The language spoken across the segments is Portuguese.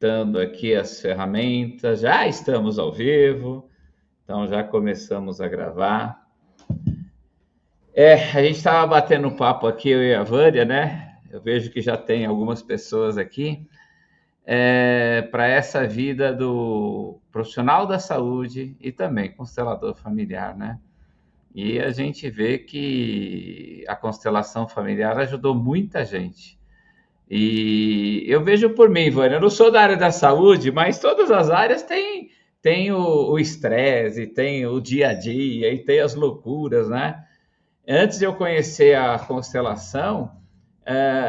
Dando aqui as ferramentas, já estamos ao vivo, então já começamos a gravar. A gente estava batendo papo aqui, eu e a Vânia, né? Eu vejo que já tem algumas pessoas aqui, para essa vida do profissional da saúde e também constelador familiar, né? E a gente vê que a constelação familiar ajudou muita gente. E eu vejo por mim, Vânia, eu não sou da área da saúde, mas todas as áreas têm o estresse, tem o dia a dia e tem as loucuras, né? Antes de eu conhecer a constelação,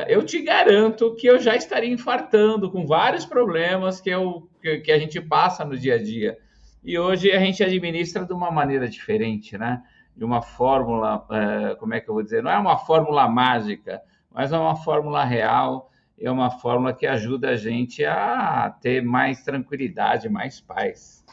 eu te garanto que eu já estaria infartando com vários problemas que a gente passa no dia a dia. E hoje a gente administra de uma maneira diferente, né? De uma fórmula, como é que eu vou dizer? Não é uma fórmula mágica, mas é uma fórmula real, é uma fórmula que ajuda a gente a ter mais tranquilidade, mais paz.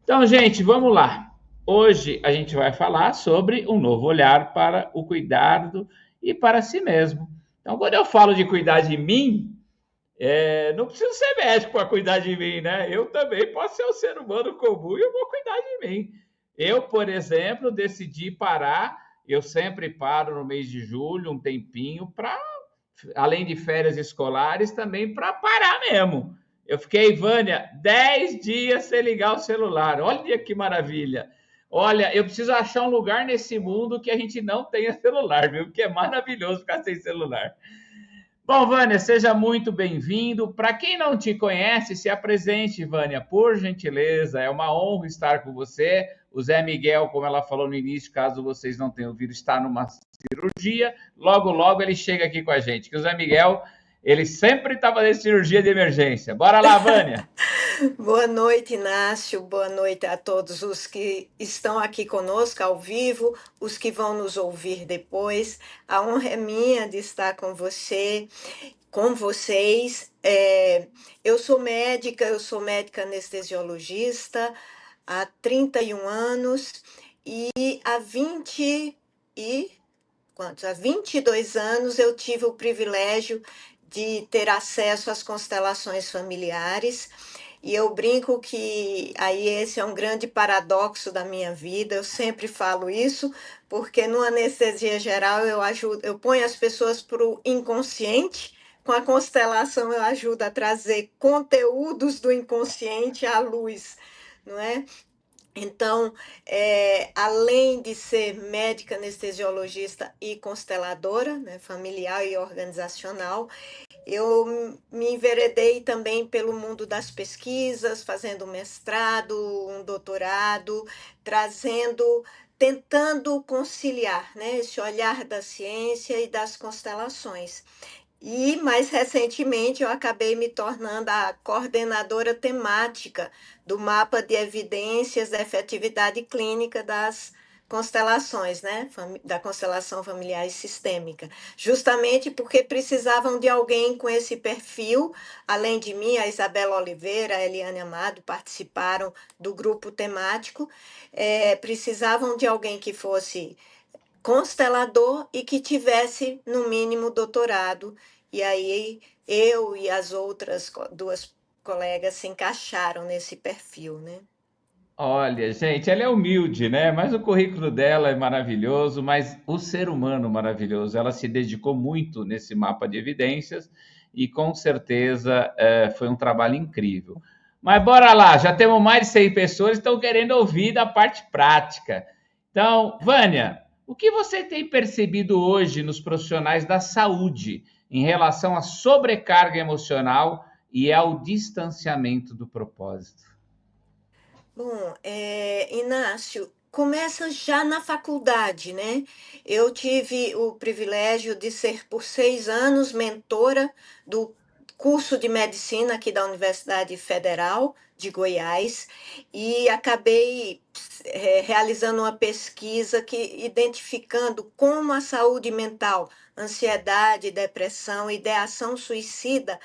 Então, gente, vamos lá. Hoje a gente vai falar sobre um novo olhar para o cuidado e para si mesmo. Então, quando eu falo de cuidar de mim, não preciso ser médico para cuidar de mim, né? Eu também posso ser um ser humano comum e eu vou cuidar de mim. Eu, por exemplo, decidi parar. Eu sempre paro no mês de julho, um tempinho, para, além de férias escolares, também para parar mesmo. Eu fiquei, Vânia, 10 dias sem ligar o celular. Olha que maravilha. Olha, eu preciso achar um lugar nesse mundo que a gente não tenha celular, viu? Porque é maravilhoso ficar sem celular. Bom, Vânia, seja muito bem-vindo. Para quem não te conhece, se apresente, Vânia, por gentileza. É uma honra estar com você. O Zé Miguel, como ela falou no início, caso vocês não tenham ouvido, está numa cirurgia. Logo, logo ele chega aqui com a gente. Que o Zé Miguel, ele sempre estava fazendo cirurgia de emergência. Bora lá, Vânia. Boa noite, Inácio. Boa noite a todos os que estão aqui conosco ao vivo, os que vão nos ouvir depois. A honra é minha de estar com você, com vocês. Eu sou médica anestesiologista há 31 anos e há 20 e quantos? Há 22 anos eu tive o privilégio de ter acesso às constelações familiares. E eu brinco que aí esse é um grande paradoxo da minha vida. Eu sempre falo isso, porque no anestesia geral eu ajudo, eu ponho as pessoas para o inconsciente. Com a constelação eu ajudo a trazer conteúdos do inconsciente à luz, não é? Então, além de ser médica anestesiologista e consteladora, né, familiar e organizacional, eu me enveredei também pelo mundo das pesquisas, fazendo um mestrado, um doutorado, tentando conciliar, né, esse olhar da ciência e das constelações. E mais recentemente eu acabei me tornando a coordenadora temática do mapa de evidências da efetividade clínica das constelações, né? Da constelação familiar e sistêmica. Justamente porque precisavam de alguém com esse perfil, além de mim, a Isabela Oliveira, a Eliane Amado participaram do grupo temático, precisavam de alguém que fosse constelador e que tivesse, no mínimo, doutorado. E aí eu e as outras duas colegas se encaixaram nesse perfil, né? Olha, gente, ela é humilde, né? Mas o currículo dela é maravilhoso, mas o ser humano maravilhoso. Ela se dedicou muito nesse mapa de evidências e com certeza foi um trabalho incrível. Mas bora lá, já temos mais de 100 pessoas que estão querendo ouvir da parte prática. Então, Vânia, o que você tem percebido hoje nos profissionais da saúde em relação à sobrecarga emocional e ao distanciamento do propósito? Bom, Inácio, começa já na faculdade, né? Eu tive o privilégio de ser, por 6 anos, mentora do curso de medicina aqui da Universidade Federal de Goiás e acabei, realizando uma pesquisa que identificando como a saúde mental, ansiedade, depressão, ideação suicida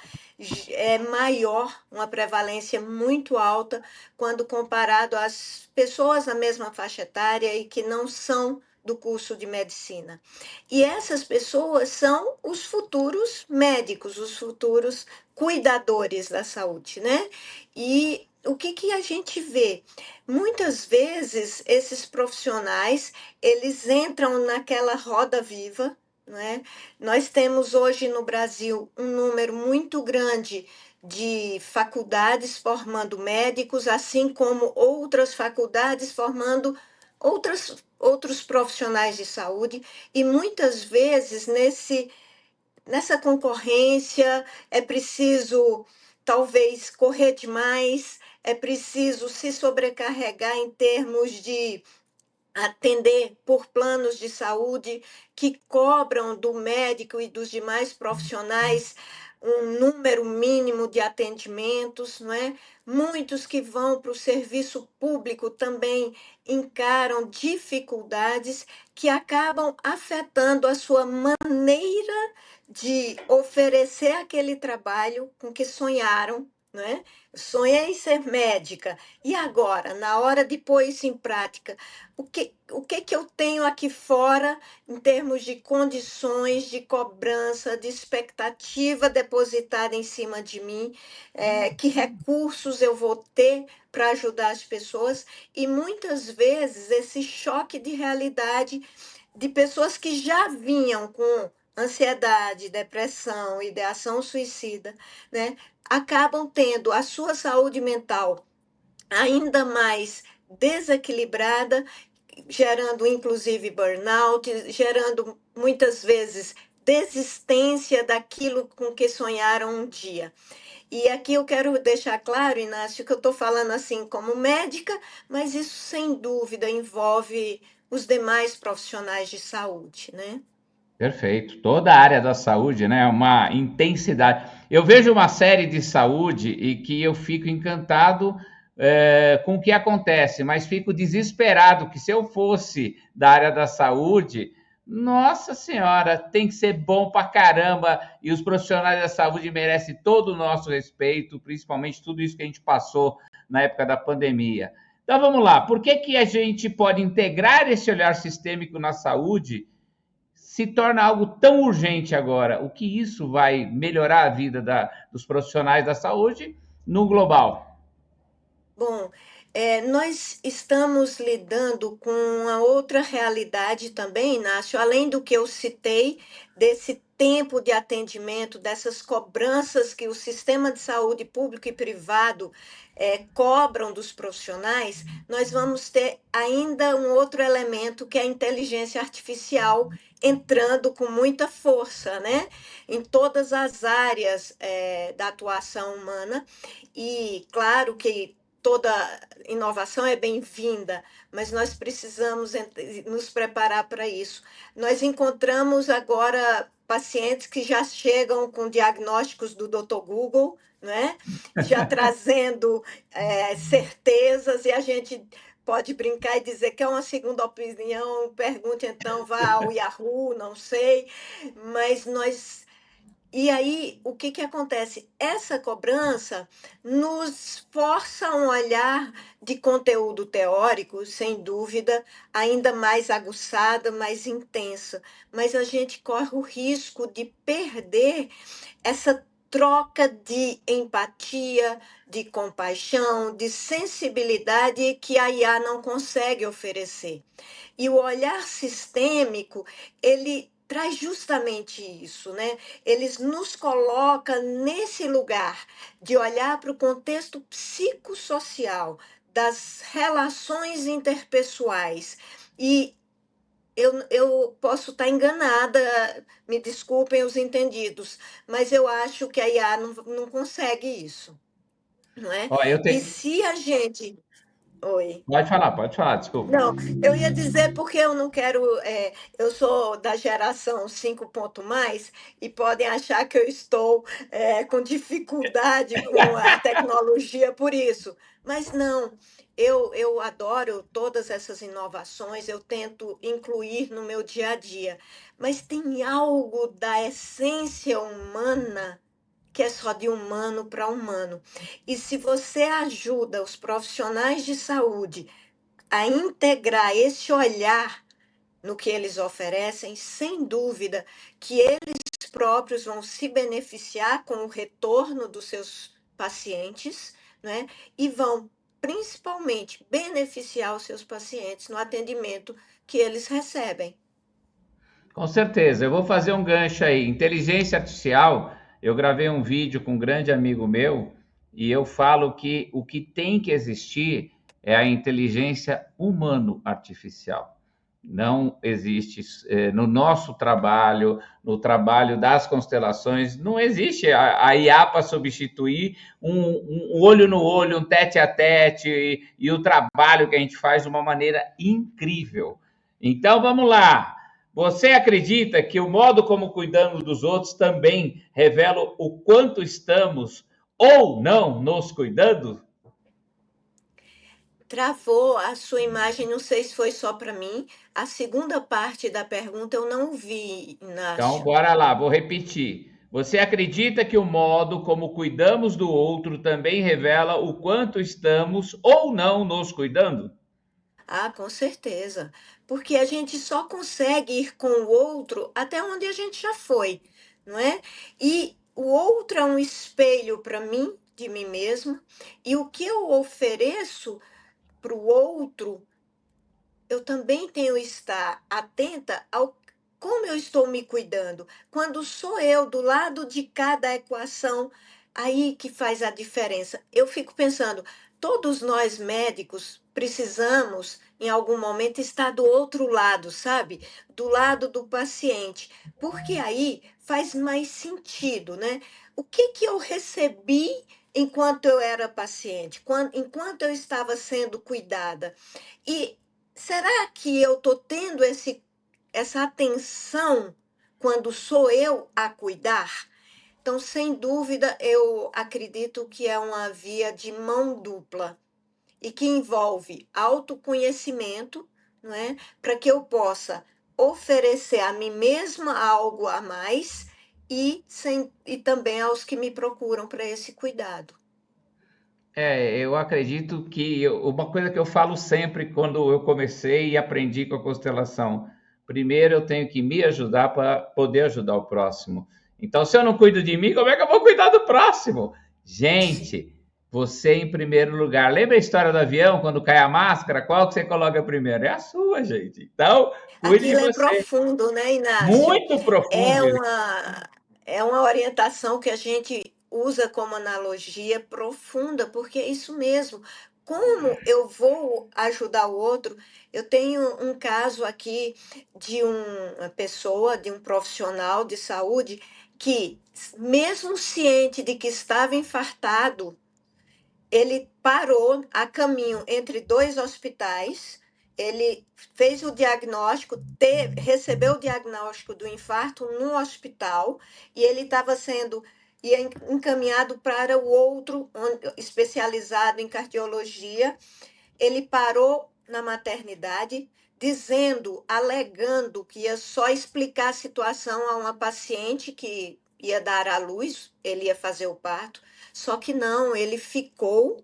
é maior, uma prevalência muito alta quando comparado às pessoas na mesma faixa etária e que não são do curso de medicina. E essas pessoas são os futuros médicos, os futuros cuidadores da saúde, né? E o que que a gente vê? Muitas vezes esses profissionais, eles entram naquela roda viva, não é? Nós temos hoje no Brasil um número muito grande de faculdades formando médicos, assim como outras faculdades formando outros profissionais de saúde, e muitas vezes nessa concorrência é preciso talvez correr demais, é preciso se sobrecarregar em termos de atender por planos de saúde que cobram do médico e dos demais profissionais um número mínimo de atendimentos, não é? Muitos que vão para o serviço público também encaram dificuldades que acabam afetando a sua maneira de oferecer aquele trabalho com que sonharam, não é? Sonhei em ser médica. E agora, na hora de pôr isso em prática, o que eu tenho aqui fora em termos de condições, de cobrança, de expectativa depositada em cima de mim, que recursos eu vou ter para ajudar as pessoas, e muitas vezes esse choque de realidade de pessoas que já vinham com ansiedade, depressão, ideação suicida, né, acabam tendo a sua saúde mental ainda mais desequilibrada, gerando inclusive burnout, gerando muitas vezes desistência daquilo com que sonharam um dia. E aqui eu quero deixar claro, Inácio, que eu estou falando assim como médica, mas isso sem dúvida envolve os demais profissionais de saúde, né? Perfeito. Toda a área da saúde, né, é uma intensidade. Eu vejo uma série de saúde e que eu fico encantado com o que acontece, mas fico desesperado que se eu fosse da área da saúde, nossa senhora, tem que ser bom pra caramba e os profissionais da saúde merecem todo o nosso respeito, principalmente tudo isso que a gente passou na época da pandemia. Então vamos lá, por que que a gente pode integrar esse olhar sistêmico na saúde se torna algo tão urgente agora? O que isso vai melhorar a vida dos profissionais da saúde no global? Bom, nós estamos lidando com uma outra realidade também, Inácio, além do que eu citei, desse tempo de atendimento, dessas cobranças que o sistema de saúde público e privado cobram dos profissionais, nós vamos ter ainda um outro elemento que é a inteligência artificial entrando com muita força, né? Em todas as áreas da atuação humana. E claro que toda inovação é bem-vinda, mas nós precisamos nos preparar para isso. Nós encontramos agora pacientes que já chegam com diagnósticos do Dr. Google, né? Já trazendo certezas, e a gente pode brincar e dizer que é uma segunda opinião, pergunte então, vá ao Yahoo, não sei, mas nós e aí, o que que acontece? Essa cobrança nos força a um olhar de conteúdo teórico, sem dúvida, ainda mais aguçada, mais intensa, mas a gente corre o risco de perder essa troca de empatia, de compaixão, de sensibilidade que a IA não consegue oferecer. E o olhar sistêmico, ele traz justamente isso, né? Eles nos coloca nesse lugar de olhar para o contexto psicossocial das relações interpessoais. E eu posso estar enganada, me desculpem os entendidos, mas eu acho que a IA não consegue isso, não é? Ó, eu E tenho. se a gente. Oi. Pode falar, desculpa. Não, eu ia dizer porque eu não quero. Eu sou da geração 5 ponto mais e podem achar que eu estou com dificuldade com a tecnologia por isso. Mas não, eu adoro todas essas inovações, eu tento incluir no meu dia a dia. Mas tem algo da essência humana que é só de humano para humano. E se você ajuda os profissionais de saúde a integrar esse olhar, no que eles oferecem, sem dúvida que eles próprios vão se beneficiar com o retorno dos seus pacientes, né? E vão principalmente beneficiar os seus pacientes no atendimento que eles recebem. Com certeza, eu vou fazer um gancho aí. Inteligência artificial, eu gravei um vídeo com um grande amigo meu e eu falo que o que tem que existir é a inteligência humano-artificial. Não existe no nosso trabalho, no trabalho das constelações, não existe a IA para substituir um olho no olho, um tete a tete e o trabalho que a gente faz de uma maneira incrível. Então vamos lá. Você acredita que o modo como cuidamos dos outros também revela o quanto estamos ou não nos cuidando? Travou a sua imagem, não sei se foi só para mim. A segunda parte da pergunta eu não vi, Então, Inácio. bora lá, vou repetir. Você acredita que o modo como cuidamos do outro também revela o quanto estamos ou não nos cuidando? Ah, com certeza. Porque a gente só consegue ir com o outro até onde a gente já foi, não é? E o outro é um espelho para mim, de mim mesma, e o que eu ofereço para o outro, eu também tenho que estar atenta ao como eu estou me cuidando. Quando sou eu do lado de cada equação, aí que faz a diferença. Eu fico pensando, todos nós médicos precisamos, em algum momento, estar do outro lado, sabe? Do lado do paciente, porque aí faz mais sentido, né? O que que eu recebi enquanto eu era paciente, enquanto eu estava sendo cuidada? E será que eu estou tendo essa atenção quando sou eu a cuidar? Então, sem dúvida, eu acredito que é uma via de mão dupla e que envolve autoconhecimento, não é? Para que eu possa oferecer a mim mesma algo a mais e também aos que me procuram para esse cuidado. Eu acredito que uma coisa que eu falo sempre quando eu comecei e aprendi com a constelação, primeiro eu tenho que me ajudar para poder ajudar o próximo. Então, se eu não cuido de mim, como é que eu vou cuidar do próximo? Sim. Gente, você em primeiro lugar. Lembra a história do avião, quando cai a máscara? Qual que você coloca primeiro? É a sua, gente. Então, cuide de Aquilo é você. profundo, né, Inácio? Muito É profundo. uma, é uma orientação que a gente usa como analogia profunda, porque é isso mesmo. Como eu vou ajudar o outro? Eu tenho um caso aqui de uma pessoa, de um profissional de saúde, que, mesmo ciente de que estava infartado, ele parou a caminho entre dois hospitais, ele fez o diagnóstico, recebeu o diagnóstico do infarto no hospital e ele estava sendo encaminhado para o outro, especializado em cardiologia. Ele parou na maternidade, dizendo, alegando que ia só explicar a situação a uma paciente que ia dar à luz, ele ia fazer o parto. Só que não, ele ficou,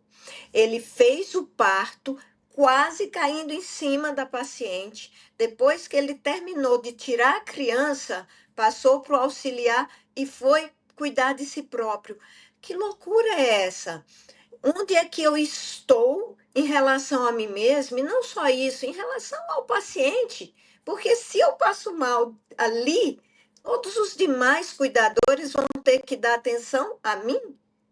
ele fez o parto quase caindo em cima da paciente. Depois que ele terminou de tirar a criança, passou para o auxiliar e foi cuidar de si próprio. Que loucura é essa? Onde é que eu estou em relação a mim mesma? E não só isso, em relação ao paciente. Porque se eu passo mal ali, todos os demais cuidadores vão ter que dar atenção a mim,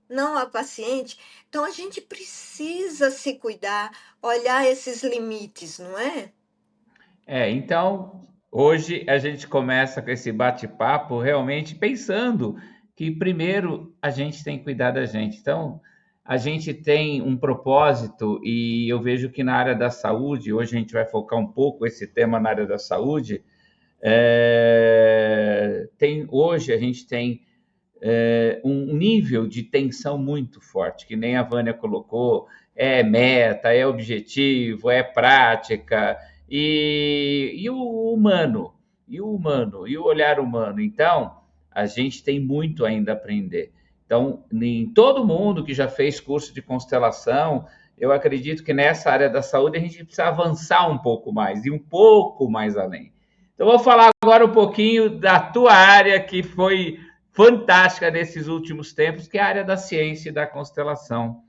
não ao paciente. Então a gente precisa se cuidar, olhar esses limites, não é? Então, hoje a gente começa com esse bate-papo realmente pensando que primeiro a gente tem que cuidar da gente. Então, a gente tem um propósito e eu vejo que na área da saúde, hoje a gente vai focar um pouco esse tema na área da saúde. Hoje a gente tem um nível de tensão muito forte, que nem a Vânia colocou, é meta, é objetivo, é prática, e o humano, e o olhar humano. Então, a gente tem muito ainda a aprender. Então, em todo mundo que já fez curso de constelação, eu acredito que nessa área da saúde a gente precisa avançar um pouco mais, e um pouco mais além. Então, vou falar agora um pouquinho da tua área, que foi fantástica nesses últimos tempos, que é a área da ciência e da constelação.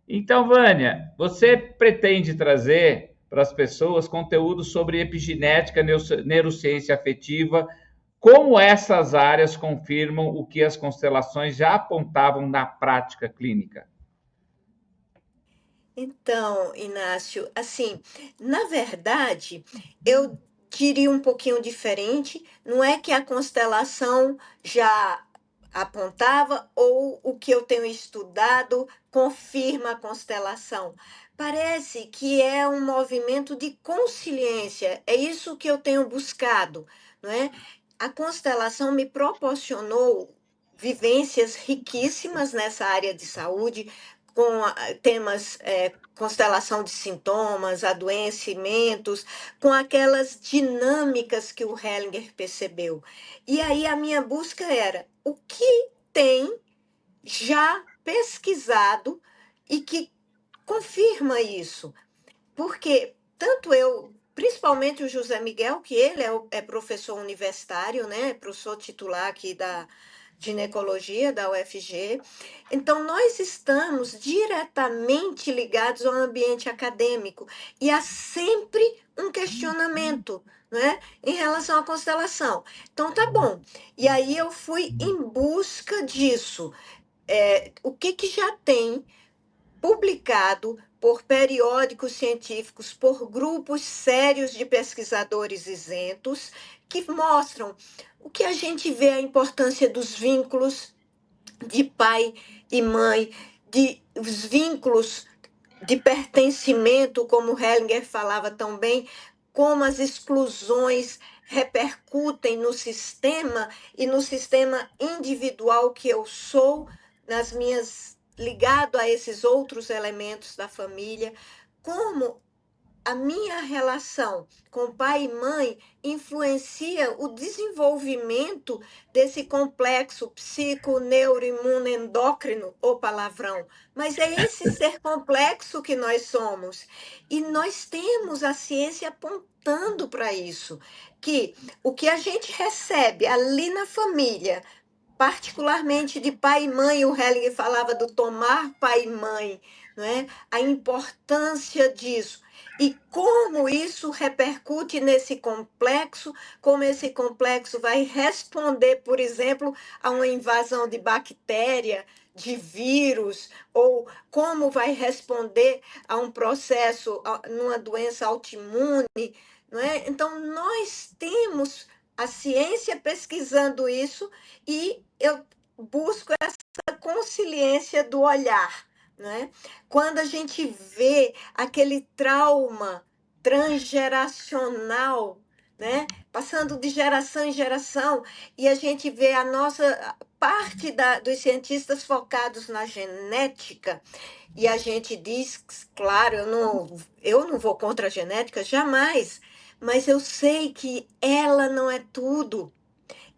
Então, Vânia, você pretende trazer para as pessoas conteúdo sobre epigenética, neurociência afetiva, como essas áreas confirmam o que as constelações já apontavam na prática clínica? Então, Inácio, assim, na verdade, eu diria um pouquinho diferente. Não é que a constelação já apontava ou o que eu tenho estudado confirma a constelação. Parece que é um movimento de consciência. É isso que eu tenho buscado, não é? A constelação me proporcionou vivências riquíssimas nessa área de saúde, com temas, constelação de sintomas, adoecimentos, com aquelas dinâmicas que o Hellinger percebeu. E aí a minha busca era o que tem já pesquisado e que confirma isso. Porque tanto eu, principalmente o José Miguel, que ele é professor universitário, né? Professor titular aqui da ginecologia da UFG. Então, nós estamos diretamente ligados ao ambiente acadêmico e há sempre um questionamento, né, em relação à constelação. Então, tá bom. E aí eu fui em busca disso. O que que já tem publicado por periódicos científicos, por grupos sérios de pesquisadores isentos, que mostram o que a gente vê a importância dos vínculos de pai e mãe, de os vínculos de pertencimento, como Hellinger falava tão bem, como as exclusões repercutem no sistema e no sistema individual que eu sou, nas minhas ligado a esses outros elementos da família, como a minha relação com pai e mãe influencia o desenvolvimento desse complexo psico-neuro-imuno-endócrino, ou palavrão. Mas é esse ser complexo que nós somos. E nós temos a ciência apontando para isso, que o que a gente recebe ali na família, particularmente de pai e mãe, o Hellinger falava do tomar pai e mãe, não é? A importância disso. E como isso repercute nesse complexo, como esse complexo vai responder, por exemplo, a uma invasão de bactéria, de vírus, ou como vai responder a um processo, numa doença autoimune, não é? Então, nós temos a ciência pesquisando isso e eu busco essa consciência do olhar, né? Quando a gente vê aquele trauma transgeracional, né? Passando de geração em geração, e a gente vê a nossa parte dos cientistas focados na genética, e a gente diz, claro, eu não vou contra a genética, jamais, mas eu sei que ela não é tudo.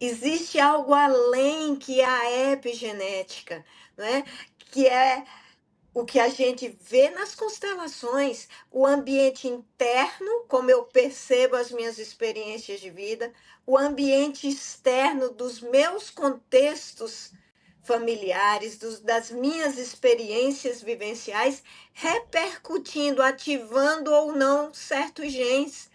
Existe algo além que é a epigenética, não é? Que é o que a gente vê nas constelações, o ambiente interno, como eu percebo as minhas experiências de vida, o ambiente externo dos meus contextos familiares, das minhas experiências vivenciais, repercutindo, ativando ou não certos genes.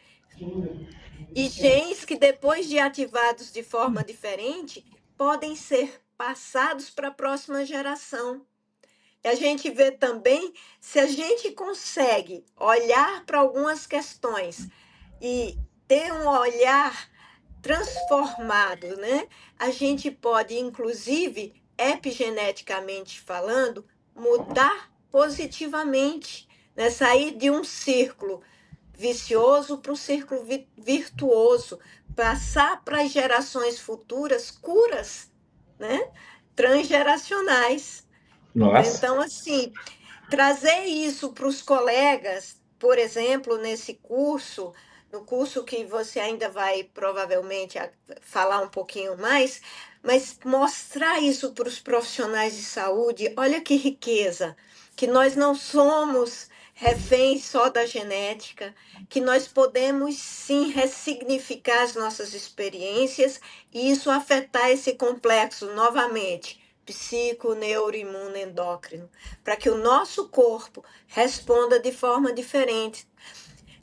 E genes que, depois de ativados de forma diferente, podem ser passados para a próxima geração. A gente vê também se a gente consegue olhar para algumas questões e ter um olhar transformado, né? A gente pode, inclusive, epigeneticamente falando, mudar positivamente, né? Sair de um círculo vicioso para um círculo virtuoso, passar para as gerações futuras curas, né? Transgeracionais. Nossa, Então, assim, trazer isso para os colegas, por exemplo, nesse curso, no curso que você ainda vai provavelmente falar um pouquinho mais, mas mostrar isso para os profissionais de saúde, olha que riqueza, que nós não somos reféns só da genética, que nós podemos sim ressignificar as nossas experiências e isso afetar esse complexo novamente, psico, neuro, imuno, endócrino, para que o nosso corpo responda de forma diferente.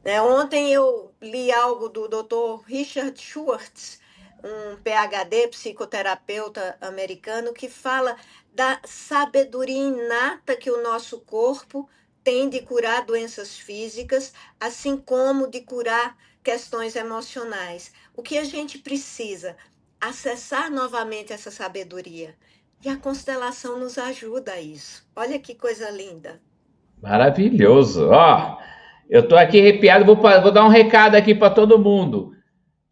Né? Ontem eu li algo do Dr. Richard Schwartz, um PhD, psicoterapeuta americano, que fala da sabedoria inata que o nosso corpo tem de curar doenças físicas, assim como de curar questões emocionais. O que a gente precisa? Acessar novamente essa sabedoria. E a constelação nos ajuda a isso. Olha que coisa linda. Maravilhoso. Ó, eu estou aqui arrepiado, vou dar um recado aqui para todo mundo.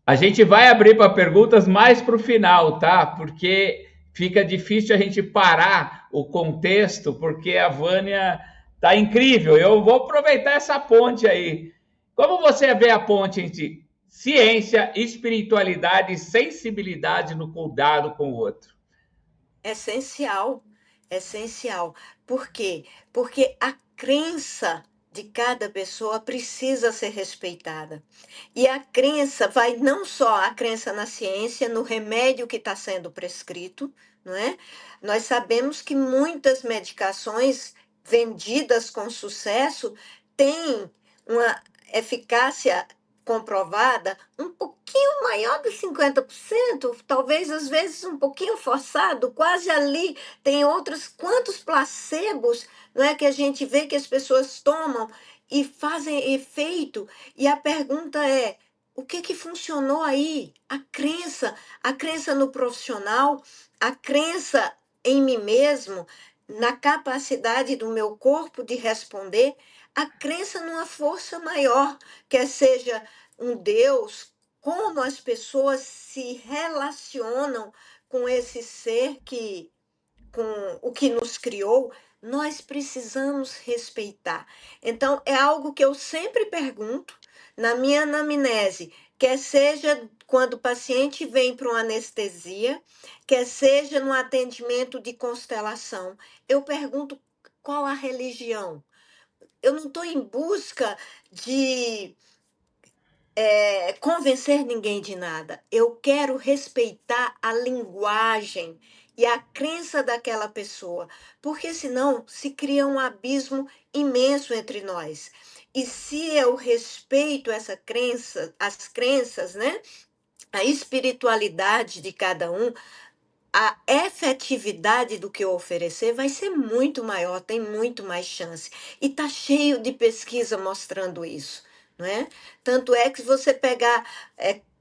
A gente vai abrir para perguntas mais para o final, tá? Porque fica difícil a gente parar o contexto, porque a Vânia tá incrível. Eu vou aproveitar essa ponte aí. Como você vê a ponte entre ciência, espiritualidade e sensibilidade no cuidado com o outro? Essencial, essencial. Por quê? Porque a crença de cada pessoa precisa ser respeitada. E a crença vai não só a crença na ciência, no remédio que está sendo prescrito, não é? Nós sabemos que muitas medicações vendidas com sucesso têm uma eficácia comprovada um pouquinho maior de 50%, talvez às vezes um pouquinho forçado, quase ali. Tem outros quantos placebos, não é, que a gente vê que as pessoas tomam e fazem efeito. E a pergunta é: o que funcionou aí? A crença no profissional, a crença em mim mesmo, na capacidade do meu corpo de responder, a crença numa força maior, quer seja um Deus, como as pessoas se relacionam com esse ser que, com o que nos criou, nós precisamos respeitar. Então, é algo que eu sempre pergunto na minha anamnese, quer seja quando o paciente vem para uma anestesia, quer seja no atendimento de constelação, eu pergunto qual a religião. Eu não estou em busca de convencer ninguém de nada. Eu quero respeitar a linguagem e a crença daquela pessoa, porque senão se cria um abismo imenso entre nós. E se eu respeito essa crença, as crenças, né? A espiritualidade de cada um, a efetividade do que eu oferecer vai ser muito maior, tem muito mais chance. E está cheio de pesquisa mostrando isso, não é? Tanto é que se você pegar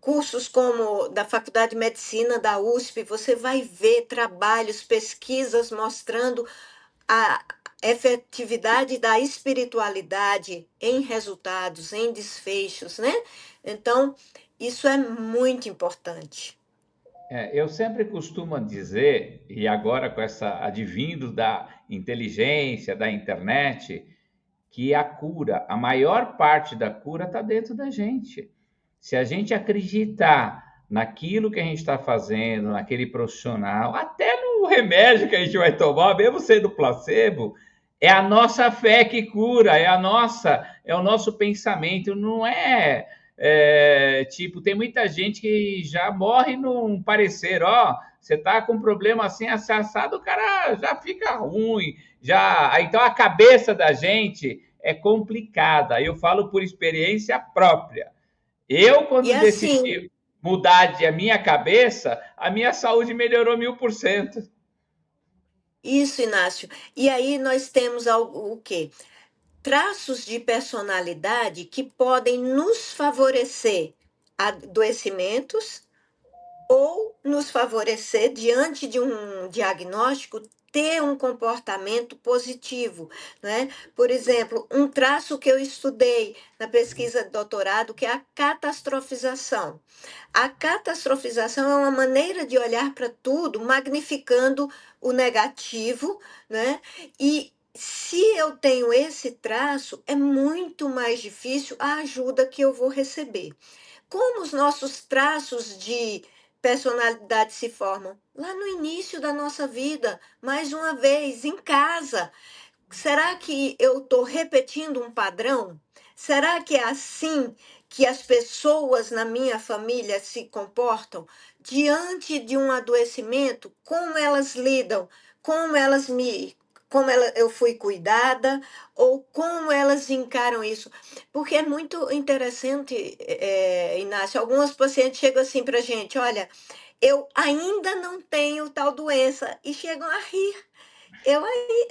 cursos como da Faculdade de Medicina da USP, você vai ver trabalhos, pesquisas mostrando a efetividade da espiritualidade em resultados, em desfechos, né? Então, isso é muito importante. Eu sempre costumo dizer, e agora com essa advindo da inteligência, da internet, que a cura, a maior parte da cura está dentro da gente. Se a gente acreditar naquilo que a gente está fazendo, naquele profissional, até no remédio que a gente vai tomar, mesmo sendo placebo, é a nossa fé que cura, é o nosso pensamento, não tipo, tem muita gente que já morre num parecer, ó, você tá com um problema assim assado, o cara já fica ruim, já, então a cabeça da gente é complicada. Eu falo por experiência própria. Eu, E quando assim, decidi mudar de a minha cabeça, a minha saúde melhorou 1000%. isso, Inácio. E aí nós temos o quê? Traços de personalidade que podem nos favorecer adoecimentos ou nos favorecer diante de um diagnóstico ter um comportamento positivo, né? Por exemplo, um traço que eu estudei na pesquisa de doutorado, que é a catastrofização. A catastrofização é uma maneira de olhar para tudo, magnificando o negativo, né? E se eu tenho esse traço, é muito mais difícil a ajuda que eu vou receber. Como os nossos traços de personalidade se formam? Lá no início da nossa vida, mais uma vez, em casa. será que eu estou repetindo um padrão? Será que é assim que as pessoas na minha família se comportam diante de um adoecimento? Como elas lidam? Como elas me, eu fui cuidada ou como elas encaram isso? Porque é muito interessante, Inácio. Algumas pacientes chegam assim para a gente, olha, eu ainda não tenho tal doença e chegam a rir. Eu aí,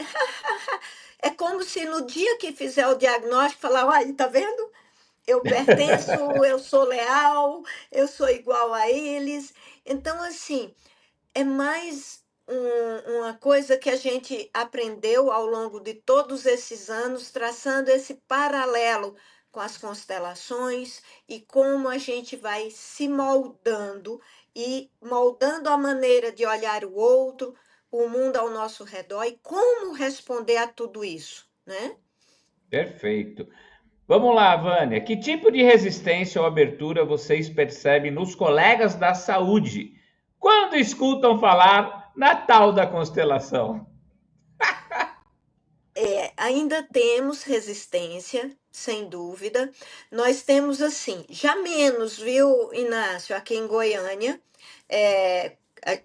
é como se no dia que fizer o diagnóstico, falar, olha, tá vendo? Eu pertenço, eu sou leal, eu sou igual a eles. Então, assim, é mais uma coisa que a gente aprendeu ao longo de todos esses anos, traçando esse paralelo com as constelações e como a gente vai se moldando e moldando a maneira de olhar o outro, o mundo ao nosso redor e como responder a tudo isso, né? Perfeito. Vamos lá, Vânia. Que tipo de resistência ou abertura vocês percebem nos colegas da saúde quando escutam falar na tal da constelação? Ainda temos resistência, sem dúvida. Nós temos, assim, já menos, viu, Inácio, aqui em Goiânia.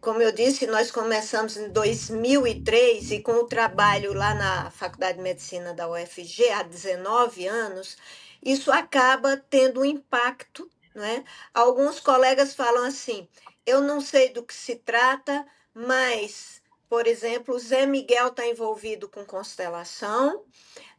Como eu disse, nós começamos em 2003 e com o trabalho lá na Faculdade de Medicina da UFG há 19 anos, isso acaba tendo um impacto, né? Alguns colegas falam assim: eu não sei do que se trata, mas. Por exemplo, o Zé Miguel está envolvido com constelação,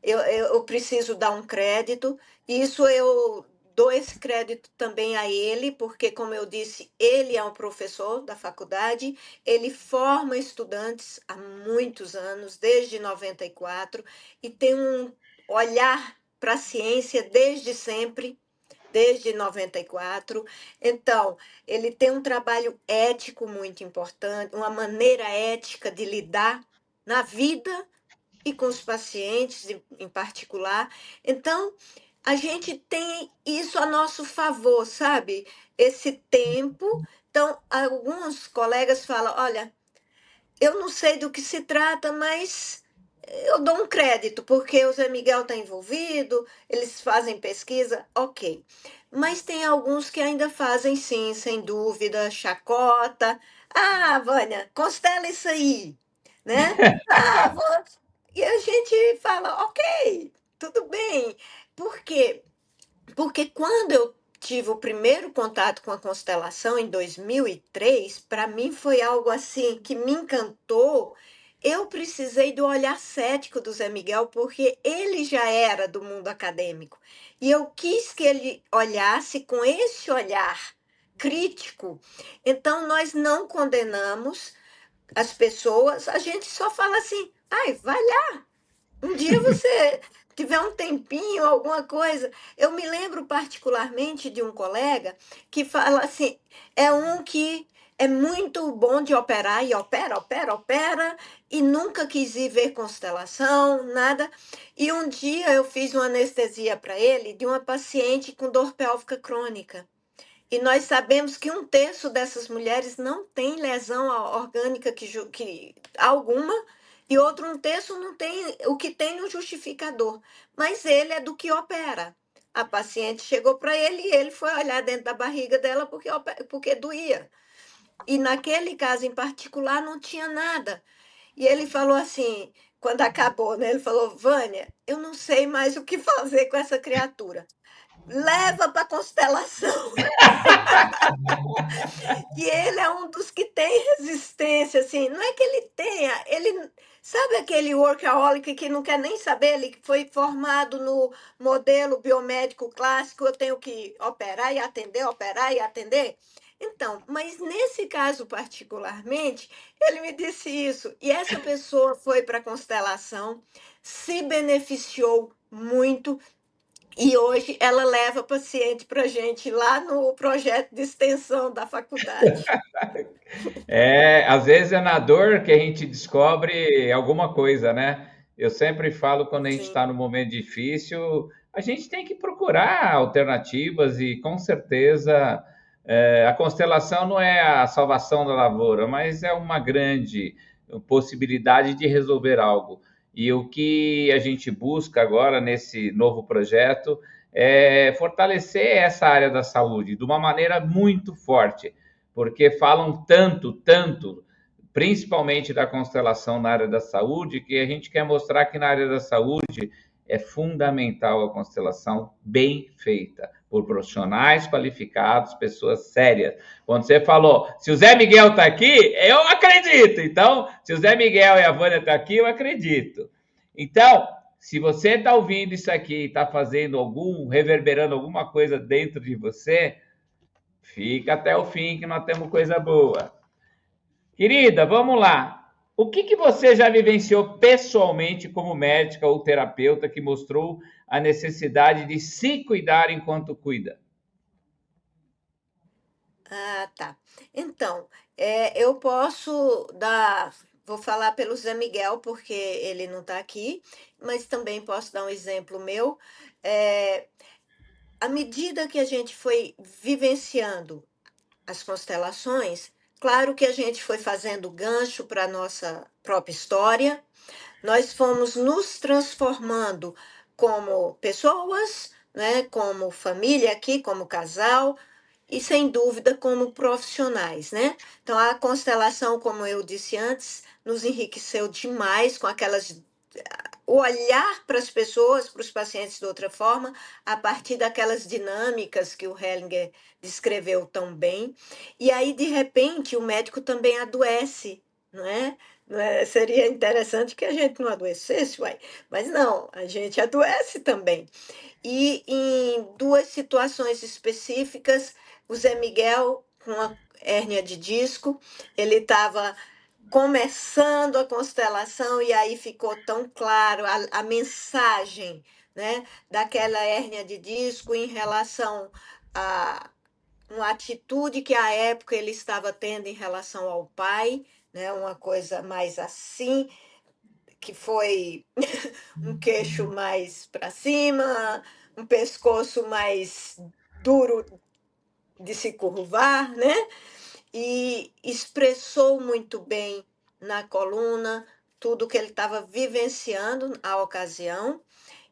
eu preciso dar um crédito, isso eu dou esse crédito também a ele, porque, como eu disse, ele é um professor da faculdade, ele forma estudantes há muitos anos, desde 94, e tem um olhar para a ciência desde sempre, desde 94. Então, ele tem um trabalho ético muito importante, uma maneira ética de lidar na vida e com os pacientes em particular. Então, a gente tem isso a nosso favor, sabe? Esse tempo. Então, alguns colegas falam: olha, eu não sei do que se trata, mas eu dou um crédito, porque o Zé Miguel está envolvido, eles fazem pesquisa, ok. Mas tem alguns que ainda fazem, sim, sem dúvida, chacota. Ah, Vânia, constela isso aí, né? Ah, e a gente fala, ok, tudo bem. Por quê? Porque quando eu tive o primeiro contato com a constelação em 2003, para mim foi algo assim que me encantou. Eu precisei do olhar cético do Zé Miguel, porque ele já era do mundo acadêmico. E eu quis que ele olhasse com esse olhar crítico. Então, nós não condenamos as pessoas, a gente só fala assim: ai, vai lá, um dia você tiver um tempinho, alguma coisa. Eu me lembro particularmente de um colega que fala assim: é um que é muito bom de operar e opera, opera, opera, e nunca quis ir ver constelação, nada. E um dia eu fiz uma anestesia para ele de uma paciente com dor pélvica crônica. E nós sabemos que um terço dessas mulheres não tem lesão orgânica que alguma, e outro um terço não tem o que tem no justificador. Mas ele é do que opera. A paciente chegou para ele e ele foi olhar dentro da barriga dela porque doía. E naquele caso em particular não tinha nada. E ele falou assim, quando acabou, né? Ele falou: Vânia, eu não sei mais o que fazer com essa criatura. Leva para constelação. E ele é um dos que tem resistência, assim, não é que ele tenha, ele sabe aquele workaholic que não quer nem saber, ele foi formado no modelo biomédico clássico, eu tenho que operar e atender, operar e atender. Então, mas nesse caso particularmente, ele me disse isso, e essa pessoa foi para a constelação, se beneficiou muito, e hoje ela leva paciente para a gente lá no projeto de extensão da faculdade. Às vezes é na dor que a gente descobre alguma coisa, né? Eu sempre falo quando a gente está Sim, no momento difícil, a gente tem que procurar alternativas e com certeza a constelação não é a salvação da lavoura, mas é uma grande possibilidade de resolver algo. E o que a gente busca agora nesse novo projeto é fortalecer essa área da saúde de uma maneira muito forte, porque falam tanto, tanto, principalmente da constelação na área da saúde, que a gente quer mostrar que na área da saúde é fundamental a constelação bem feita, por profissionais qualificados, pessoas sérias. Quando você falou, se o Zé Miguel está aqui, eu acredito. Então, se o Zé Miguel e a Vânia estão aqui, eu acredito. Então, se você está ouvindo isso aqui e está fazendo reverberando alguma coisa dentro de você, fica até o fim que nós temos coisa boa. Querida, vamos lá. O que você já vivenciou pessoalmente como médica ou terapeuta que mostrou a necessidade de se cuidar enquanto cuida? Ah, tá. Então, eu posso dar. Vou falar pelo Zé Miguel, porque ele não está aqui, mas também posso dar um exemplo meu. É, à medida que a gente foi vivenciando as constelações, claro que a gente foi fazendo gancho para a nossa própria história, nós fomos nos transformando como pessoas, né, como família aqui, como casal, e sem dúvida como profissionais, né? Então a constelação, como eu disse antes, nos enriqueceu demais com aquelas o olhar para as pessoas, para os pacientes de outra forma, a partir daquelas dinâmicas que o Hellinger descreveu tão bem. E aí, de repente, o médico também adoece, não é? Não é? Seria interessante que a gente não adoecesse, uai. Mas não, a gente adoece também. E em duas situações específicas, o Zé Miguel, com a hérnia de disco, ele estava começando a constelação e aí ficou tão claro a mensagem, né, daquela hérnia de disco em relação a uma atitude que à época ele estava tendo em relação ao pai, né, uma coisa mais assim, que foi um queixo mais para cima, um pescoço mais duro de se curvar, né? E expressou muito bem na coluna tudo que ele estava vivenciando à ocasião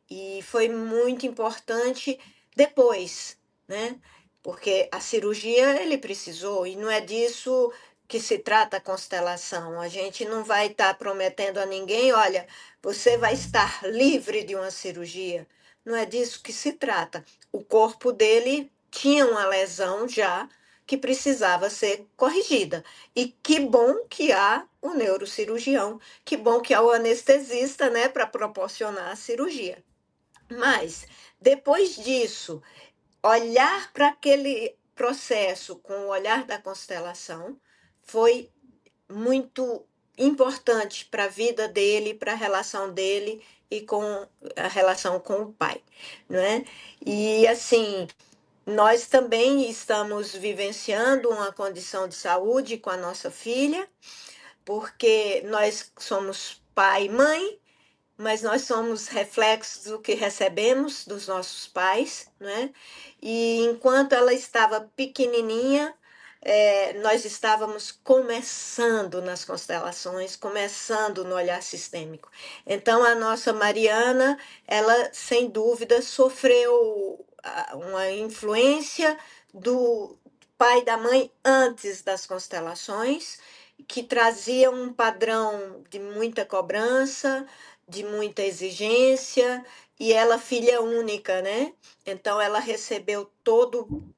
e foi muito importante depois, né? Porque a cirurgia ele precisou e não é disso que se trata a constelação. A gente não vai estar prometendo a ninguém, olha, você vai estar livre de uma cirurgia. Não é disso que se trata. O corpo dele tinha uma lesão já que precisava ser corrigida. E que bom que há o neurocirurgião, que bom que há o anestesista, né, para proporcionar a cirurgia. Mas, depois disso, olhar para aquele processo com o olhar da constelação foi muito importante para a vida dele, para a relação dele e com a relação com o pai, não é? E assim, nós também estamos vivenciando uma condição de saúde com a nossa filha, porque nós somos pai e mãe, mas nós somos reflexos do que recebemos dos nossos pais, né? E enquanto ela estava pequenininha, nós estávamos começando nas constelações, começando no olhar sistêmico. Então, a nossa Mariana, ela, sem dúvida, sofreu uma influência do pai e da mãe antes das constelações, que trazia um padrão de muita cobrança, de muita exigência, e ela filha única, né? Então ela recebeu todo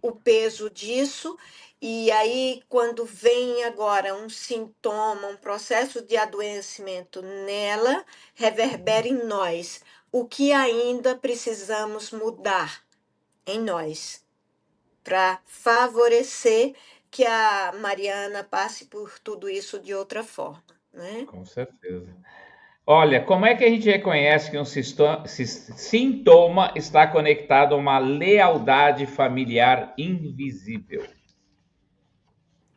o peso disso, e aí quando vem agora um sintoma, um processo de adoecimento nela, reverbera em nós. O que ainda precisamos mudar em nós para favorecer que a Mariana passe por tudo isso de outra forma, né? Com certeza. Olha, como é que a gente reconhece que um sintoma está conectado a uma lealdade familiar invisível?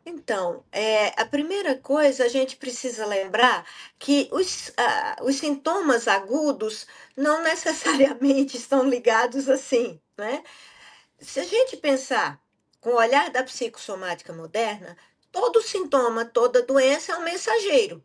Então, a primeira coisa, a gente precisa lembrar que os sintomas agudos não necessariamente estão ligados assim, né? Se a gente pensar com o olhar da psicossomática moderna, todo sintoma, toda doença é um mensageiro.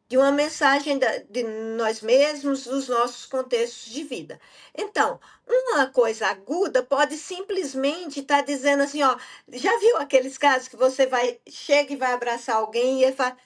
de uma mensagem de nós mesmos, dos nossos contextos de vida. Então, uma coisa aguda pode simplesmente estar dizendo assim, ó, já viu aqueles casos que você chega e vai abraçar alguém e ele fala,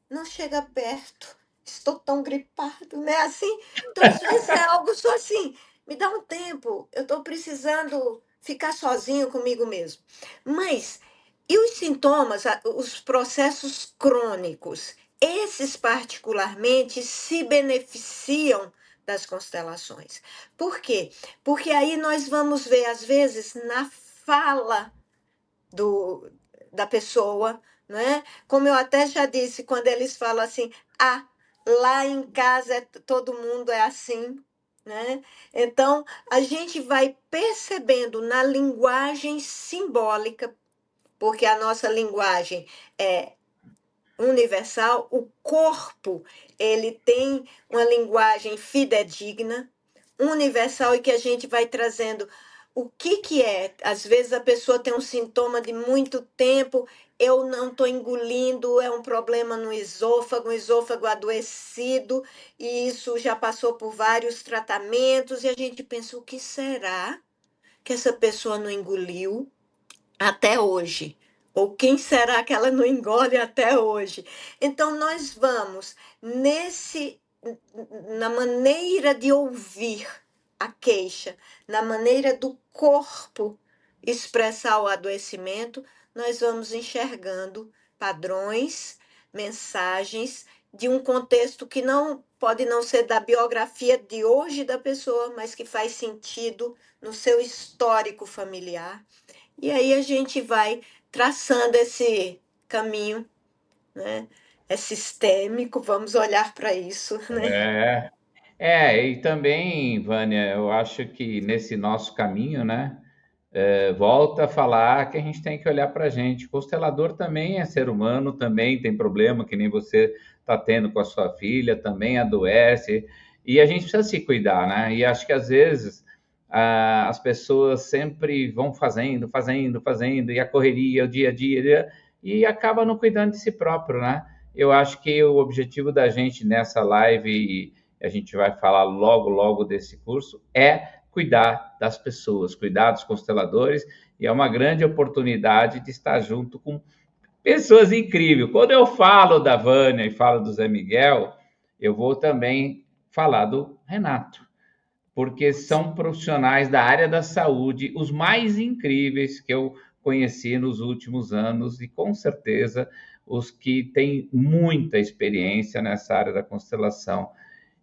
não chega perto, estou tão gripado, né? Assim, então às vezes é algo só assim, me dá um tempo, eu estou precisando ficar sozinho comigo mesmo. Mas e os sintomas, os processos crônicos, esses particularmente se beneficiam das constelações. Por quê? Porque aí nós vamos ver, às vezes, na fala do, da pessoa, não é? Como eu até já disse, quando eles falam assim, ah, lá em casa todo mundo é assim, né? Então, a gente vai percebendo na linguagem simbólica, porque a nossa linguagem é universal, o corpo, ele tem uma linguagem fidedigna, universal, e que a gente vai trazendo o que é. Às vezes a pessoa tem um sintoma de muito tempo, eu não estou engolindo, é um problema no esôfago, um esôfago adoecido, e isso já passou por vários tratamentos, e a gente pensa, o que será que essa pessoa não engoliu até hoje? Ou quem será que ela não engole até hoje? Então, nós vamos nesse na maneira de ouvir a queixa, na maneira do corpo expressar o adoecimento, nós vamos enxergando padrões, mensagens de um contexto que não pode não ser da biografia de hoje da pessoa, mas que faz sentido no seu histórico familiar. E aí a gente vai traçando esse caminho, né? É sistêmico, vamos olhar para isso, né? É, e também, Vânia, eu acho que nesse nosso caminho, né, volta a falar que a gente tem que olhar para a gente. O constelador também é ser humano, também tem problema, que nem você está tendo com a sua filha, também adoece, e a gente precisa se cuidar, né? E acho que às vezes as pessoas sempre vão fazendo, fazendo, fazendo, e a correria, o dia a dia, e acaba não cuidando de si próprio, né? Eu acho que o objetivo da gente nessa live, e a gente vai falar logo, logo desse curso, é cuidar das pessoas, cuidar dos consteladores, e é uma grande oportunidade de estar junto com pessoas incríveis. Quando eu falo da Vânia e falo do Zé Miguel, eu vou também falar do Renato, porque são profissionais da área da saúde, os mais incríveis que eu conheci nos últimos anos, e com certeza os que têm muita experiência nessa área da constelação.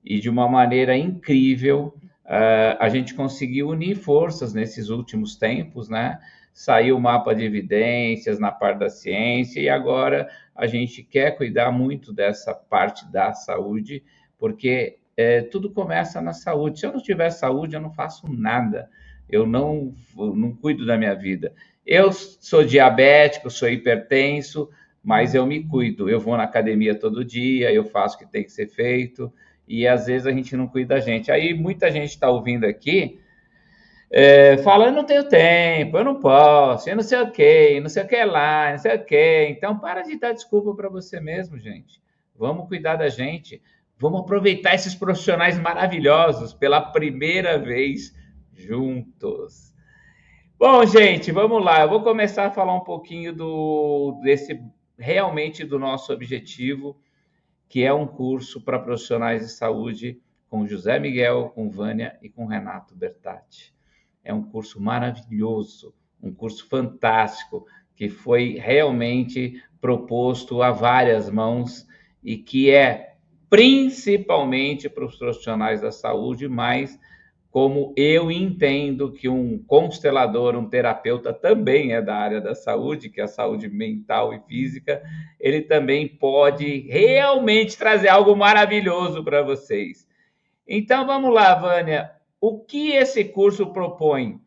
E de uma maneira incrível, a gente conseguiu unir forças nesses últimos tempos, né? Saiu o mapa de evidências na parte da ciência, e agora a gente quer cuidar muito dessa parte da saúde, porque tudo começa na saúde. Se eu não tiver saúde, eu não faço nada, eu não cuido da minha vida. Eu sou diabético, sou hipertenso, mas eu me cuido. Eu vou na academia todo dia, eu faço o que tem que ser feito, e às vezes a gente não cuida da gente. Aí muita gente está ouvindo aqui, fala, eu não tenho tempo, eu não posso, eu não sei o que, não sei o que lá, não sei o que. Então, para de dar desculpa para você mesmo, gente. Vamos cuidar da gente. Vamos aproveitar esses profissionais maravilhosos pela primeira vez juntos. Bom, gente, vamos lá. Eu vou começar a falar um pouquinho desse realmente do nosso objetivo, que é um curso para profissionais de saúde com José Miguel, com Vânia e com Renato Bertatti. É um curso maravilhoso, um curso fantástico, que foi realmente proposto a várias mãos e que é principalmente para os profissionais da saúde, mas como eu entendo que um constelador, um terapeuta também é da área da saúde, que é a saúde mental e física, ele também pode realmente trazer algo maravilhoso para vocês. Então vamos lá, Vânia. O que esse curso propõe?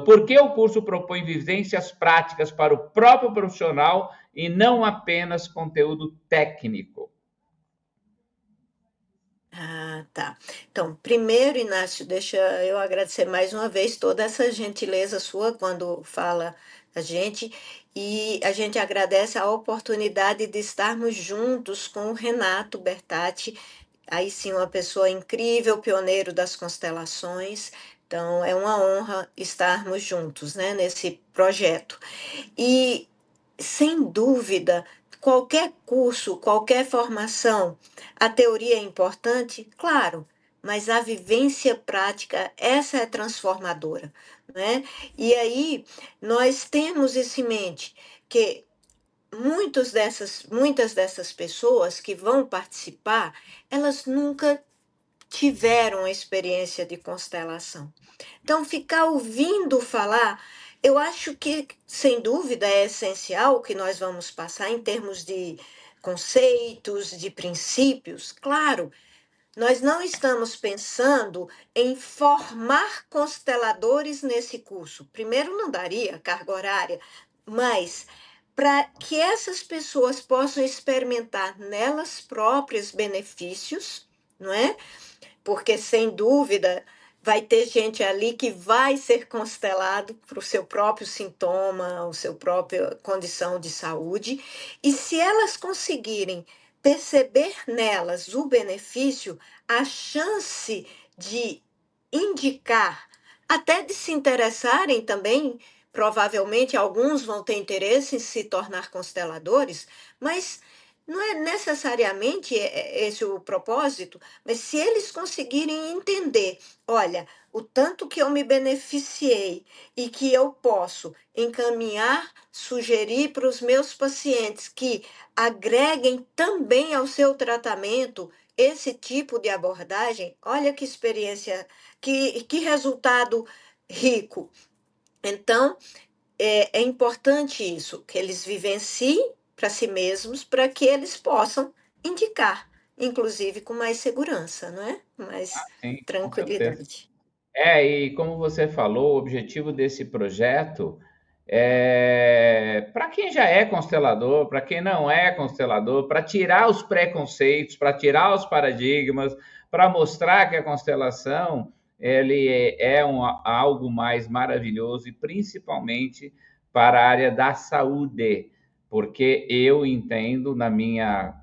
Por que o curso propõe vivências práticas para o próprio profissional e não apenas conteúdo técnico? Ah, tá. Então, primeiro, Inácio, deixa eu agradecer mais uma vez toda essa gentileza sua quando fala gente, e a gente agradece a oportunidade de estarmos juntos com o Renato Bertatti, aí sim uma pessoa incrível, pioneiro das constelações. Então é uma honra estarmos juntos, né, nesse projeto. E, sem dúvida, qualquer curso, qualquer formação, a teoria é importante, claro, mas a vivência prática, essa é transformadora, né? E aí nós temos isso em mente, que muitas dessas pessoas que vão participar, elas nunca tiveram a experiência de constelação. Então, ficar ouvindo falar, eu acho que, sem dúvida, é essencial o que nós vamos passar em termos de conceitos, de princípios. Claro, nós não estamos pensando em formar consteladores nesse curso. Primeiro, não daria carga horária, mas para que essas pessoas possam experimentar nelas próprias benefícios, não é? Porque sem dúvida vai ter gente ali que vai ser constelado para o seu próprio sintoma, o seu própria condição de saúde, e se elas conseguirem perceber nelas o benefício, a chance de indicar, até de se interessarem também, provavelmente alguns vão ter interesse em se tornar consteladores, mas não é necessariamente esse o propósito, mas se eles conseguirem entender, olha, o tanto que eu me beneficiei e que eu posso encaminhar, sugerir para os meus pacientes que agreguem também ao seu tratamento esse tipo de abordagem, olha que experiência, que resultado rico. Então, é importante isso, que eles vivenciem para si mesmos, para que eles possam indicar, inclusive com mais segurança, não é? Mais Sim, com certeza. tranquilidade. E como você falou, o objetivo desse projeto é para quem já é constelador, para quem não é constelador, para tirar os preconceitos, para tirar os paradigmas, para mostrar que a constelação ele algo mais maravilhoso e principalmente para a área da saúde, porque eu entendo na minha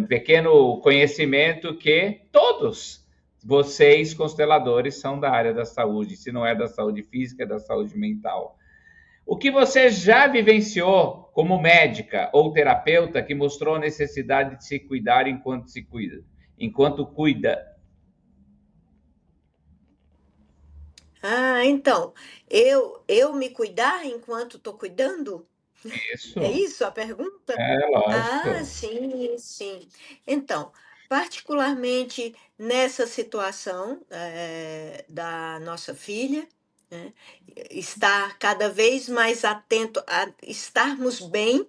pequeno conhecimento que todos vocês, consteladores, são da área da saúde, se não é da saúde física, é da saúde mental. O que você já vivenciou como médica ou terapeuta que mostrou a necessidade de se cuidar enquanto se cuida, enquanto cuida? Ah, então, eu me cuidar enquanto estou cuidando? É Isso, isso a pergunta? Ah, lógico. sim, sim. Então, particularmente nessa situação da nossa filha, né, estar cada vez mais atento a estarmos bem,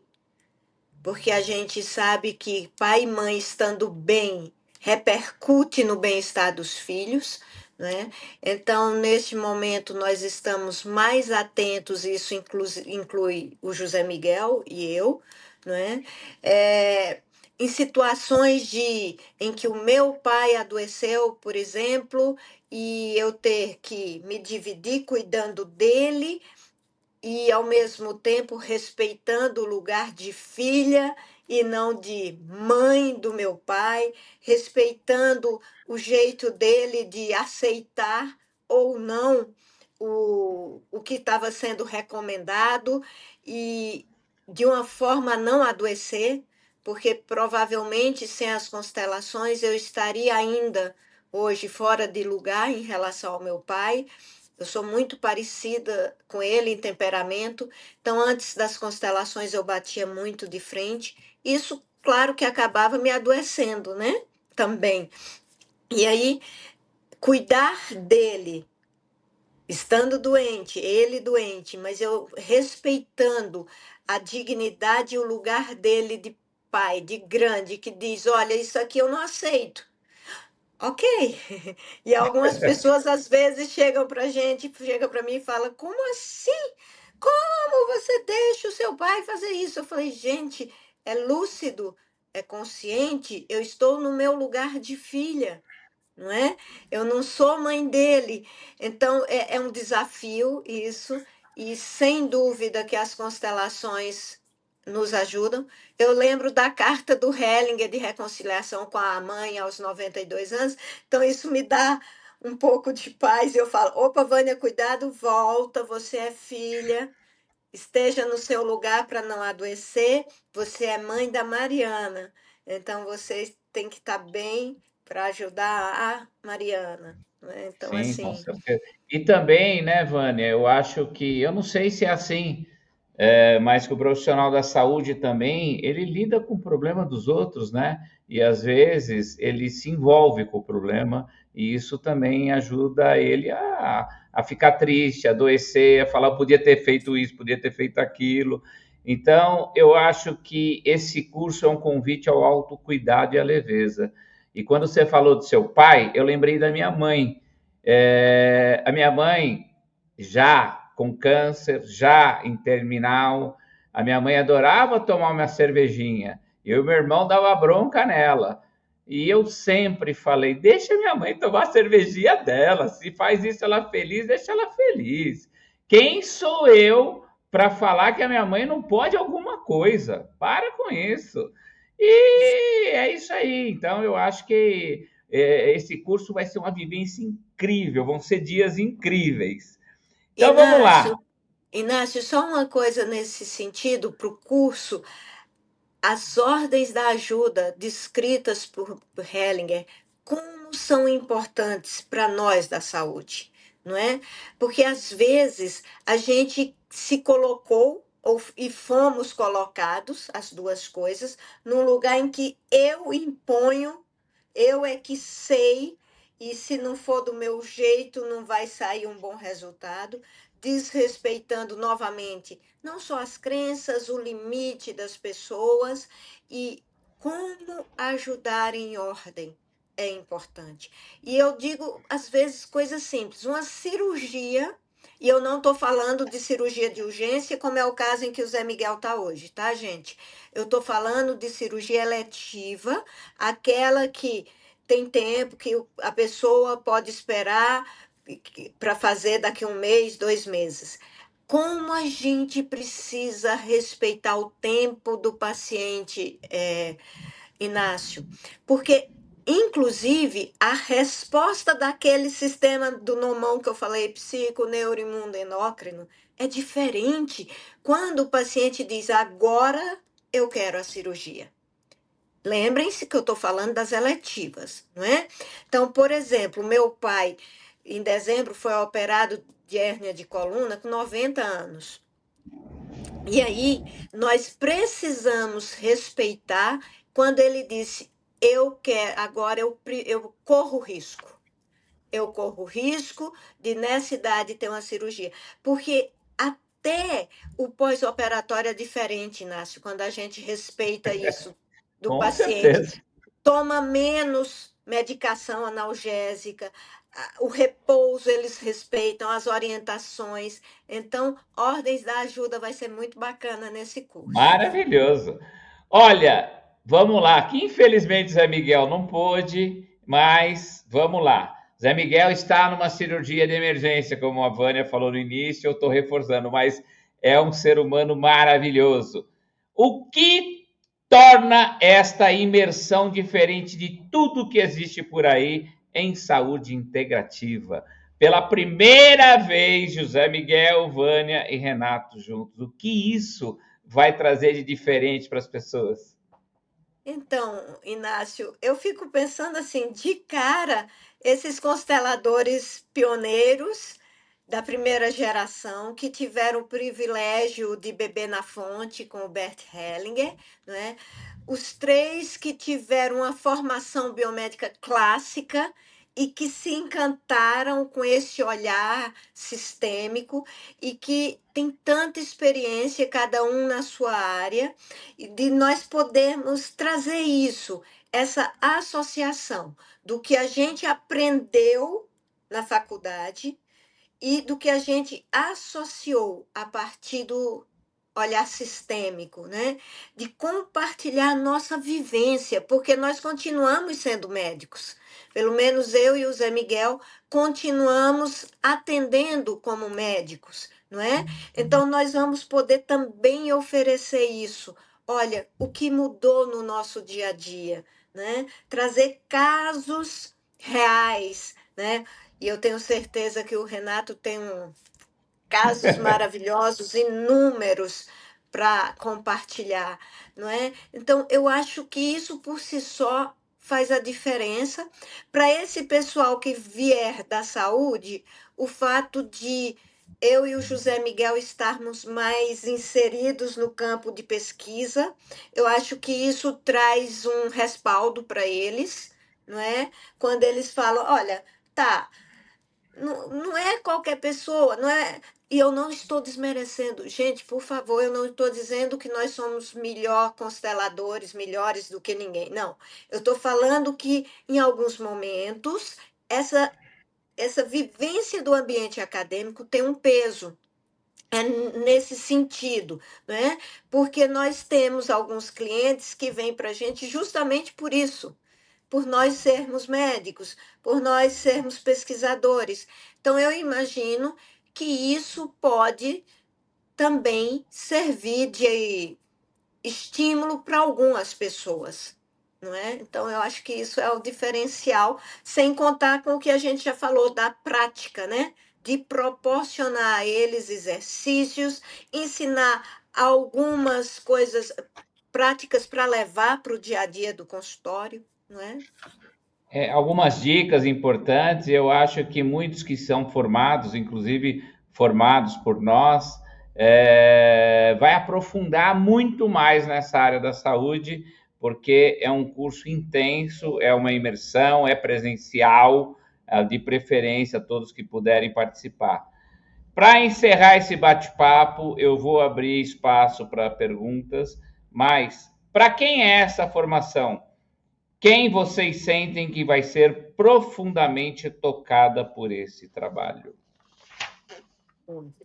porque a gente sabe que pai e mãe estando bem repercute no bem-estar dos filhos, né? Então, neste momento, nós estamos mais atentos, isso inclui o José Miguel e eu, né? É, em situações em que o meu pai adoeceu, por exemplo, e eu ter que me dividir cuidando dele, e ao mesmo tempo respeitando o lugar de filha e não de mãe do meu pai, respeitando o jeito dele de aceitar ou não o que estava sendo recomendado e de uma forma a não adoecer, porque provavelmente sem as constelações eu estaria ainda hoje fora de lugar em relação ao meu pai. Eu sou muito parecida com ele em temperamento, então antes das constelações eu batia muito de frente. Isso, claro que acabava me adoecendo, né? Também. E aí, cuidar dele, estando doente, ele doente, mas eu respeitando a dignidade e o lugar dele de pai, de grande, que diz: olha, isso aqui eu não aceito. Ok. E algumas pessoas às vezes chegam para gente, chega para mim e fala: como assim? Como você deixa o seu pai fazer isso? Eu falei: gente, é lúcido, é consciente, eu estou no meu lugar de filha. não é? Eu não sou mãe dele. Então, é um desafio isso, e sem dúvida que as constelações nos ajudam. Eu lembro da carta do Hellinger de reconciliação com a mãe aos 92 anos, então isso me dá um pouco de paz. Eu falo: opa, Vânia, cuidado, volta, você é filha, esteja no seu lugar para não adoecer. Você é mãe da Mariana, então você tem que estar bem para ajudar a Mariana, né? Então, Sim, com assim, certeza. E também, né, Vânia, eu acho que, eu não sei se é assim, mas que o profissional da saúde também, ele lida com o problema dos outros, né? E às vezes ele se envolve com o problema, e isso também ajuda ele a ficar triste, a adoecer, a falar, podia ter feito isso, podia ter feito aquilo. Então, eu acho que esse curso é um convite ao autocuidado e à leveza. E quando você falou do seu pai, eu lembrei da minha mãe. A minha mãe, já com câncer, já em terminal, a minha mãe adorava tomar uma cervejinha. Eu e meu irmão dava bronca nela. E eu sempre falei: deixa minha mãe tomar a cervejinha dela. Se faz isso ela feliz, deixa ela feliz. Quem sou eu para falar que a minha mãe não pode alguma coisa? Para com isso. E é isso aí. Então, eu acho que esse curso vai ser uma vivência incrível, vão ser dias incríveis. Então vamos lá. Inácio, Inácio, só uma coisa nesse sentido para o curso. As ordens da ajuda descritas por Hellinger, como são importantes para nós da saúde, não é? Porque às vezes a gente se colocou e fomos colocados, as duas coisas, num lugar em que eu imponho, eu é que sei, e se não for do meu jeito, não vai sair um bom resultado, desrespeitando novamente não só as crenças, o limite das pessoas, e como ajudar em ordem é importante. E eu digo, às vezes, coisas simples. Uma cirurgia, e eu não estou falando de cirurgia de urgência, como é o caso em que o Zé Miguel está hoje, tá, gente? Eu estou falando de cirurgia eletiva, aquela que tem tempo, que a pessoa pode esperar para fazer daqui a um mês, 2 meses. Como a gente precisa respeitar o tempo do paciente, Inácio, porque, inclusive, a resposta daquele sistema do nomão que eu falei, psico, neuroimundo, endócrino, é diferente quando o paciente diz: agora eu quero a cirurgia. Lembrem-se que eu estou falando das eletivas, não é? Então, por exemplo, meu pai, em dezembro, foi operado de hérnia de coluna com 90 anos. E aí, nós precisamos respeitar quando ele disse: eu quero, agora eu corro risco. Eu corro risco de, nessa idade, ter uma cirurgia. Porque até o pós-operatório é diferente, Inácio, quando a gente respeita isso do Com paciente. certeza. Toma menos medicação analgésica, o repouso eles respeitam, as orientações. Então, ordens da ajuda vai ser muito bacana nesse curso. Maravilhoso. Olha, vamos lá. Que infelizmente Zé Miguel não pôde, mas vamos lá. Zé Miguel está numa cirurgia de emergência, como a Vânia falou no início, eu estou reforçando, mas é um ser humano maravilhoso. O que torna esta imersão diferente de tudo que existe por aí em saúde integrativa? Pela primeira vez, José Miguel, Vânia e Renato juntos. O que isso vai trazer de diferente para as pessoas? Então, Inácio, eu fico pensando assim, de cara, esses consteladores pioneiros da primeira geração que tiveram o privilégio de beber na fonte com o Bert Hellinger, né? Os três que tiveram uma formação biomédica clássica e que se encantaram com esse olhar sistêmico e que tem tanta experiência, cada um na sua área, e de nós podermos trazer isso, essa associação do que a gente aprendeu na faculdade e do que a gente associou a partir olhar sistêmico, né? De compartilhar a nossa vivência, porque nós continuamos sendo médicos. Pelo menos eu e o Zé Miguel continuamos atendendo como médicos, não é? Então nós vamos poder também oferecer isso. Olha, o que mudou no nosso dia a dia, né? Trazer casos reais, né? E eu tenho certeza que o Renato tem casos maravilhosos, inúmeros para compartilhar, não é? Então, eu acho que isso por si só faz a diferença. Para esse pessoal que vier da saúde, o fato de eu e o José Miguel estarmos mais inseridos no campo de pesquisa, eu acho que isso traz um respaldo para eles, não é? Quando eles falam, olha, tá, não é qualquer pessoa, não é. E eu não estou desmerecendo. Gente, por favor, eu não estou dizendo que nós somos melhor consteladores, melhores do que ninguém. Não. Eu estou falando que, em alguns momentos, essa vivência do ambiente acadêmico tem um peso. É nesse sentido, né? Porque nós temos alguns clientes que vêm para a gente justamente por isso, por nós sermos médicos, por nós sermos pesquisadores. Então, eu imagino que isso pode também servir de estímulo para algumas pessoas, não é? Então, eu acho que isso é o diferencial, sem contar com o que a gente já falou da prática, né? De proporcionar a eles exercícios, ensinar algumas coisas práticas para levar para o dia a dia do consultório, não é? Algumas dicas importantes, eu acho que muitos que são formados, inclusive formados por nós, vai aprofundar muito mais nessa área da saúde, porque é um curso intenso, é uma imersão, é presencial, de preferência todos que puderem participar. Para encerrar esse bate-papo, eu vou abrir espaço para perguntas, mas para quem é essa formação? Quem vocês sentem que vai ser profundamente tocada por esse trabalho?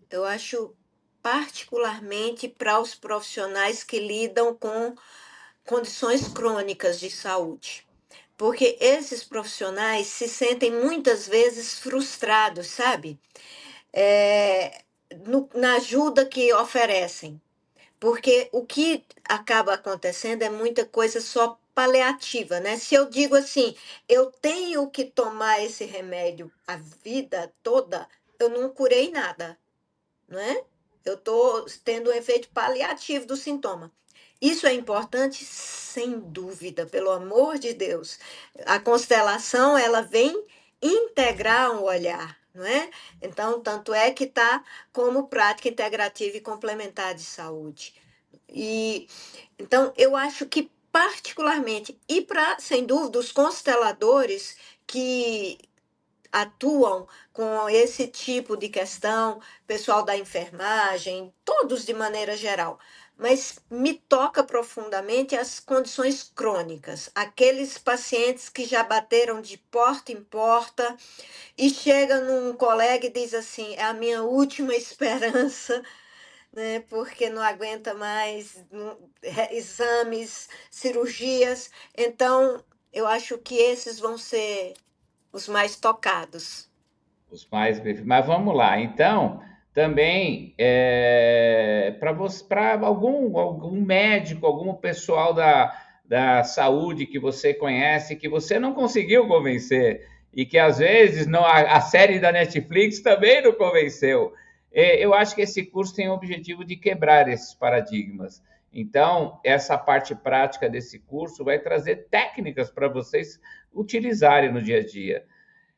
Eu acho particularmente para os profissionais que lidam com condições crônicas de saúde. Porque esses profissionais se sentem muitas vezes frustrados, sabe? É, na ajuda que oferecem. Porque o que acaba acontecendo é muita coisa só paliativa, né? Se eu digo assim, eu tenho que tomar esse remédio a vida toda, eu não curei nada, não é? Eu estou tendo um efeito paliativo do sintoma. Isso é importante, sem dúvida, pelo amor de Deus. A constelação, ela vem integrar um olhar, não é? Então, tanto é que está como prática integrativa e complementar de saúde. E então eu acho que particularmente e para, sem dúvida, os consteladores que atuam com esse tipo de questão, pessoal da enfermagem, todos de maneira geral. Mas me toca profundamente as condições crônicas, aqueles pacientes que já bateram de porta em porta e chega num colega e diz assim: é a minha última esperança, né? Porque não aguenta mais exames, cirurgias. Então, eu acho que esses vão ser os mais tocados. Os mais. Mas vamos lá. Então, também para algum médico, algum pessoal da saúde que você conhece, que você não conseguiu convencer, e que às vezes não, a série da Netflix também não convenceu. Eu acho que esse curso tem o objetivo de quebrar esses paradigmas. Então, essa parte prática desse curso vai trazer técnicas para vocês utilizarem no dia a dia.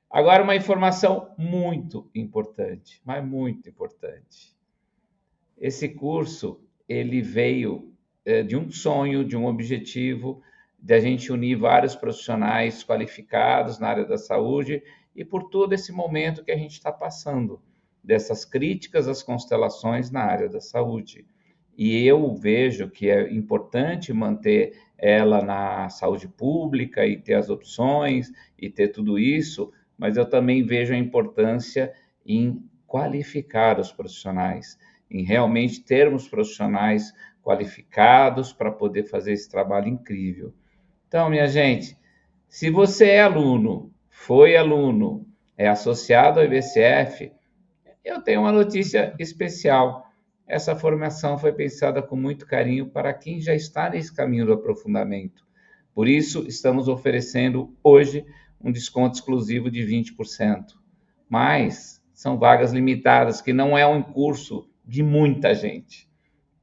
Agora, uma informação muito importante, mas muito importante. Esse curso, ele veio de um sonho, de um objetivo, de a gente unir vários profissionais qualificados na área da saúde e por todo esse momento que a gente está passando, dessas críticas às constelações na área da saúde. E eu vejo que é importante manter ela na saúde pública e ter as opções e ter tudo isso, mas eu também vejo a importância em qualificar os profissionais. em realmente termos profissionais qualificados para poder fazer esse trabalho incrível. Então, minha gente, se você é aluno, foi aluno, é associado ao IBCF, eu tenho uma notícia especial. Essa formação foi pensada com muito carinho para quem já está nesse caminho do aprofundamento. Por isso, estamos oferecendo hoje um desconto exclusivo de 20%. Mas são vagas limitadas, que não é um curso de muita gente,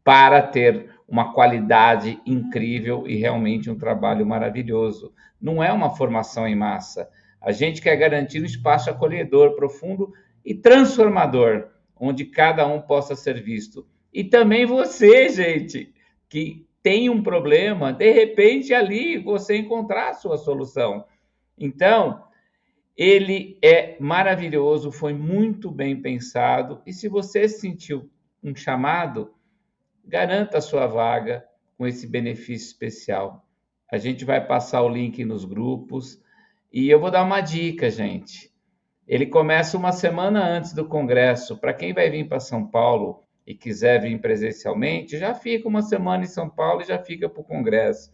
para ter uma qualidade incrível e realmente um trabalho maravilhoso. Não é uma formação em massa. A gente quer garantir um espaço acolhedor, profundo e transformador, onde cada um possa ser visto. E também você, gente, que tem um problema, de repente ali você encontrar a sua solução. Então, ele é maravilhoso, foi muito bem pensado, e se você sentiu um chamado, garanta a sua vaga com esse benefício especial. A gente vai passar o link nos grupos e eu vou dar uma dica, gente. Ele começa uma semana antes do congresso. Para quem vai vir para São Paulo e quiser vir presencialmente, já fica uma semana em São Paulo e já fica para o congresso.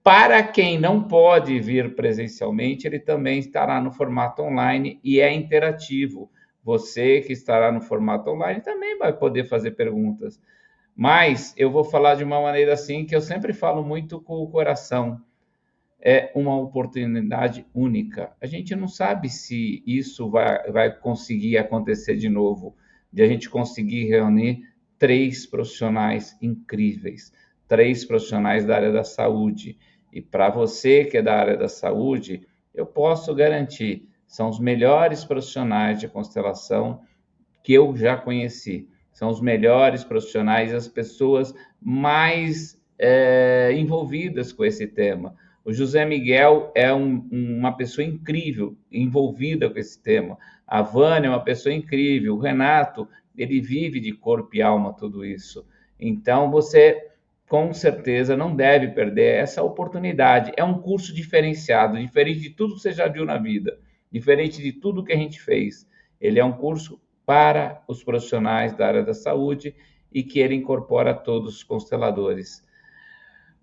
Para quem não pode vir presencialmente, ele também estará no formato online e é interativo. Você que estará no formato online também vai poder fazer perguntas. Mas eu vou falar de uma maneira assim que eu sempre falo muito com o coração. É uma oportunidade única. A gente não sabe se isso vai conseguir acontecer de novo, de a gente conseguir reunir três profissionais incríveis, três profissionais da área da saúde. E para você que é da área da saúde, eu posso garantir, são os melhores profissionais de constelação que eu já conheci. São os melhores profissionais, as pessoas mais envolvidas com esse tema. O José Miguel é uma pessoa incrível, envolvida com esse tema. A Vânia é uma pessoa incrível. O Renato, ele vive de corpo e alma tudo isso. Então, você, com certeza, não deve perder essa oportunidade. É um curso diferenciado, diferente de tudo que você já viu na vida, diferente de tudo que a gente fez. Ele é um curso para os profissionais da área da saúde e que ele incorpora todos os consteladores.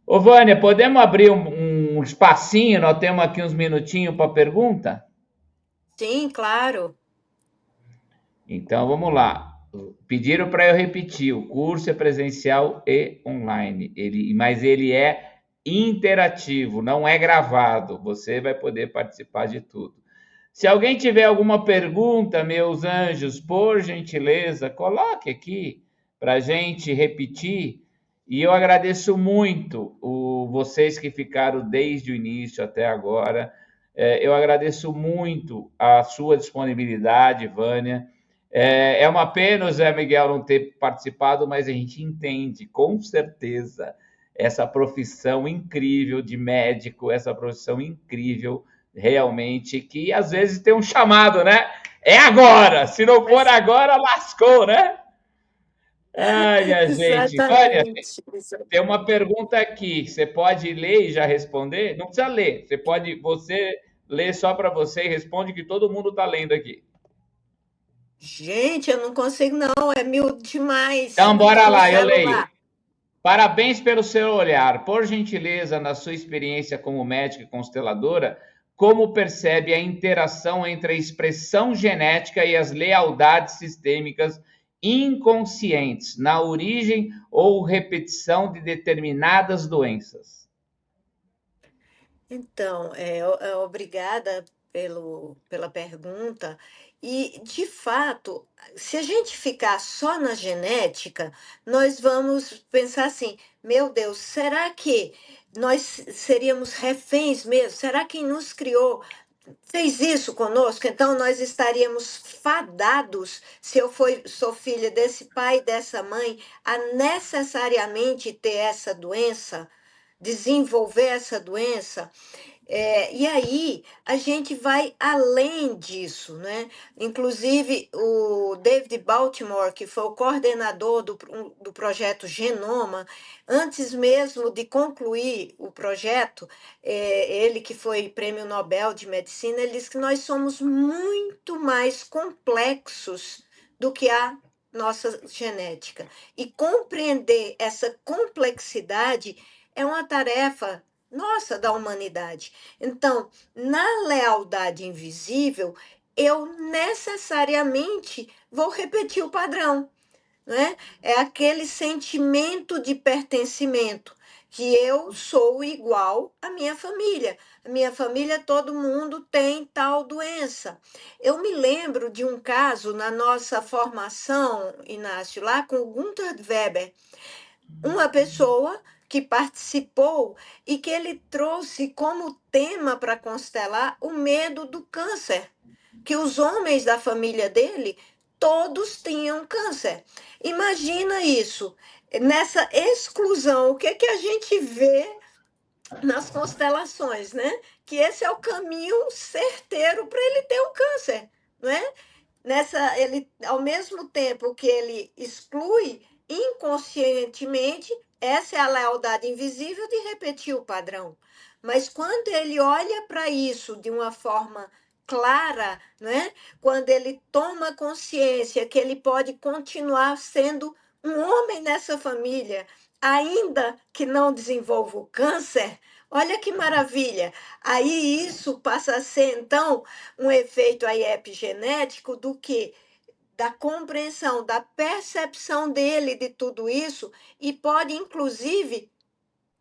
Ô, Vânia, podemos abrir um espacinho? Nós temos aqui uns minutinhos para pergunta? Sim, claro. Então, vamos lá. Pediram para eu repetir, o curso é presencial e online, mas ele é interativo, não é gravado. Você vai poder participar de tudo. Se alguém tiver alguma pergunta, meus anjos, por gentileza, coloque aqui para a gente repetir. E eu agradeço muito vocês que ficaram desde o início até agora. Eu agradeço muito a sua disponibilidade, Vânia. É uma pena o Zé Miguel não ter participado, mas a gente entende, com certeza, essa profissão incrível de médico, essa profissão incrível realmente, que às vezes tem um chamado, né? É agora! Se não for agora, lascou, né? Ai, minha gente. Vânia, Exatamente. tem uma pergunta aqui. Você pode ler e já responder? Não precisa ler. Você lê só para você e responde que todo mundo está lendo aqui. Gente, eu não consigo, não. É mil demais. Então, bora Aqui no lá, eu leio. celular. Parabéns pelo seu olhar. Por gentileza, na sua experiência como médica e consteladora, como percebe a interação entre a expressão genética e as lealdades sistêmicas inconscientes na origem ou repetição de determinadas doenças? Então, obrigada pela pergunta. E, de fato, se a gente ficar só na genética, nós vamos pensar assim: meu Deus, será que nós seríamos reféns mesmo? Será que quem nos criou fez isso conosco? Então, nós estaríamos fadados, se sou filha desse pai e dessa mãe, a necessariamente ter essa doença, desenvolver essa doença. E aí a gente vai além disso, né? Inclusive o David Baltimore, que foi o coordenador do projeto Genoma, antes mesmo de concluir o projeto, ele que foi prêmio Nobel de Medicina, ele disse que nós somos muito mais complexos do que a nossa genética. E compreender essa complexidade é uma tarefa nossa da humanidade. Então, na lealdade invisível, eu necessariamente vou repetir o padrão, né? É aquele sentimento de pertencimento, que eu sou igual à minha família. A minha família, todo mundo tem tal doença. Eu me lembro de um caso na nossa formação, Inácio, lá com o Gunther Weber, uma pessoa que participou e que ele trouxe como tema para constelar o medo do câncer, que os homens da família dele todos tinham câncer. Imagina isso, nessa exclusão, o que que a gente vê nas constelações, né? Que esse é o caminho certeiro para ele ter o câncer, não é? Ele, ao mesmo tempo que ele exclui inconscientemente, essa é a lealdade invisível de repetir o padrão. Mas quando ele olha para isso de uma forma clara, né? Quando ele toma consciência que ele pode continuar sendo um homem nessa família, ainda que não desenvolva o câncer, olha que maravilha! Aí isso passa a ser, então, um efeito aí epigenético do que? Da compreensão, da percepção dele de tudo isso, e pode, inclusive,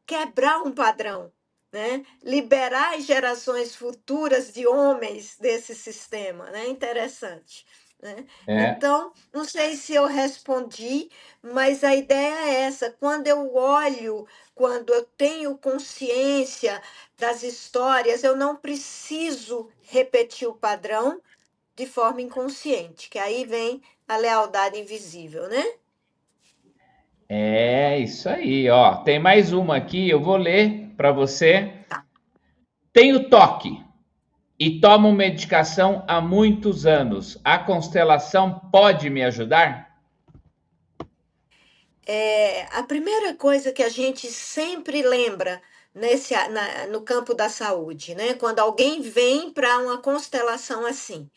quebrar um padrão, né? Liberar as gerações futuras de homens desse sistema, né? Interessante, né? É, Então, não sei se eu respondi, mas a ideia é essa. Quando eu olho, quando eu tenho consciência das histórias, eu não preciso repetir o padrão de forma inconsciente, que aí vem a lealdade invisível, né? é isso aí, ó. Tem mais uma aqui, eu vou ler para você. Tá. Tenho toque e tomo medicação há muitos anos. A constelação pode me ajudar? A primeira coisa que a gente sempre lembra no campo da saúde, né? Quando alguém vem para uma constelação assim,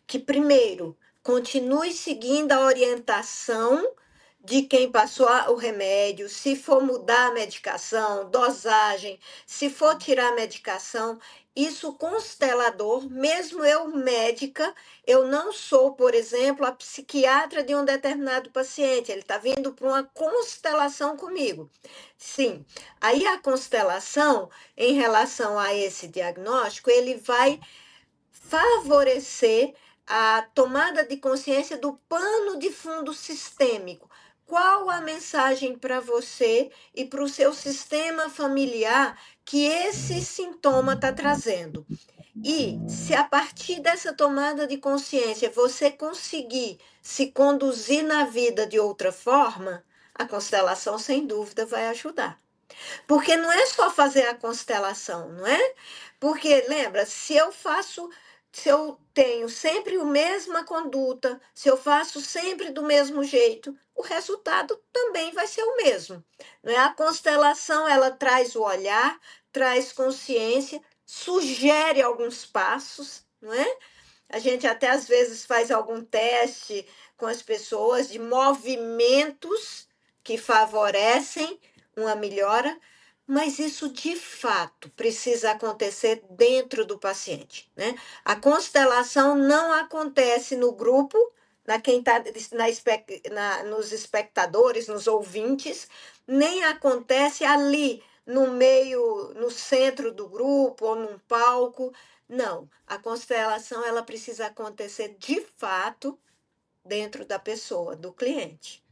que primeiro continue seguindo a orientação de quem passou o remédio, se for mudar a medicação, dosagem, se for tirar a medicação, isso constelador, mesmo eu médica, eu não sou, por exemplo, a psiquiatra de um determinado paciente, ele está vindo para uma constelação comigo. Sim, aí a constelação, em relação a esse diagnóstico, ele vai favorecer a tomada de consciência do pano de fundo sistêmico. Qual a mensagem para você e para o seu sistema familiar que esse sintoma está trazendo? E se a partir dessa tomada de consciência você conseguir se conduzir na vida de outra forma, a constelação sem dúvida vai ajudar. Porque não é só fazer a constelação, não é? Porque, lembra, se eu tenho sempre a mesma conduta, se eu faço sempre do mesmo jeito, o resultado também vai ser o mesmo. Não é? A constelação, ela traz o olhar, traz consciência, sugere alguns passos, não é? A gente até às vezes faz algum teste com as pessoas de movimentos que favorecem uma melhora, mas isso de fato precisa acontecer dentro do paciente, né? A constelação não acontece no grupo, na quem está nos espectadores, nos ouvintes, nem acontece ali no meio, no centro do grupo ou num palco. Não, a constelação ela precisa acontecer de fato dentro da pessoa, do cliente.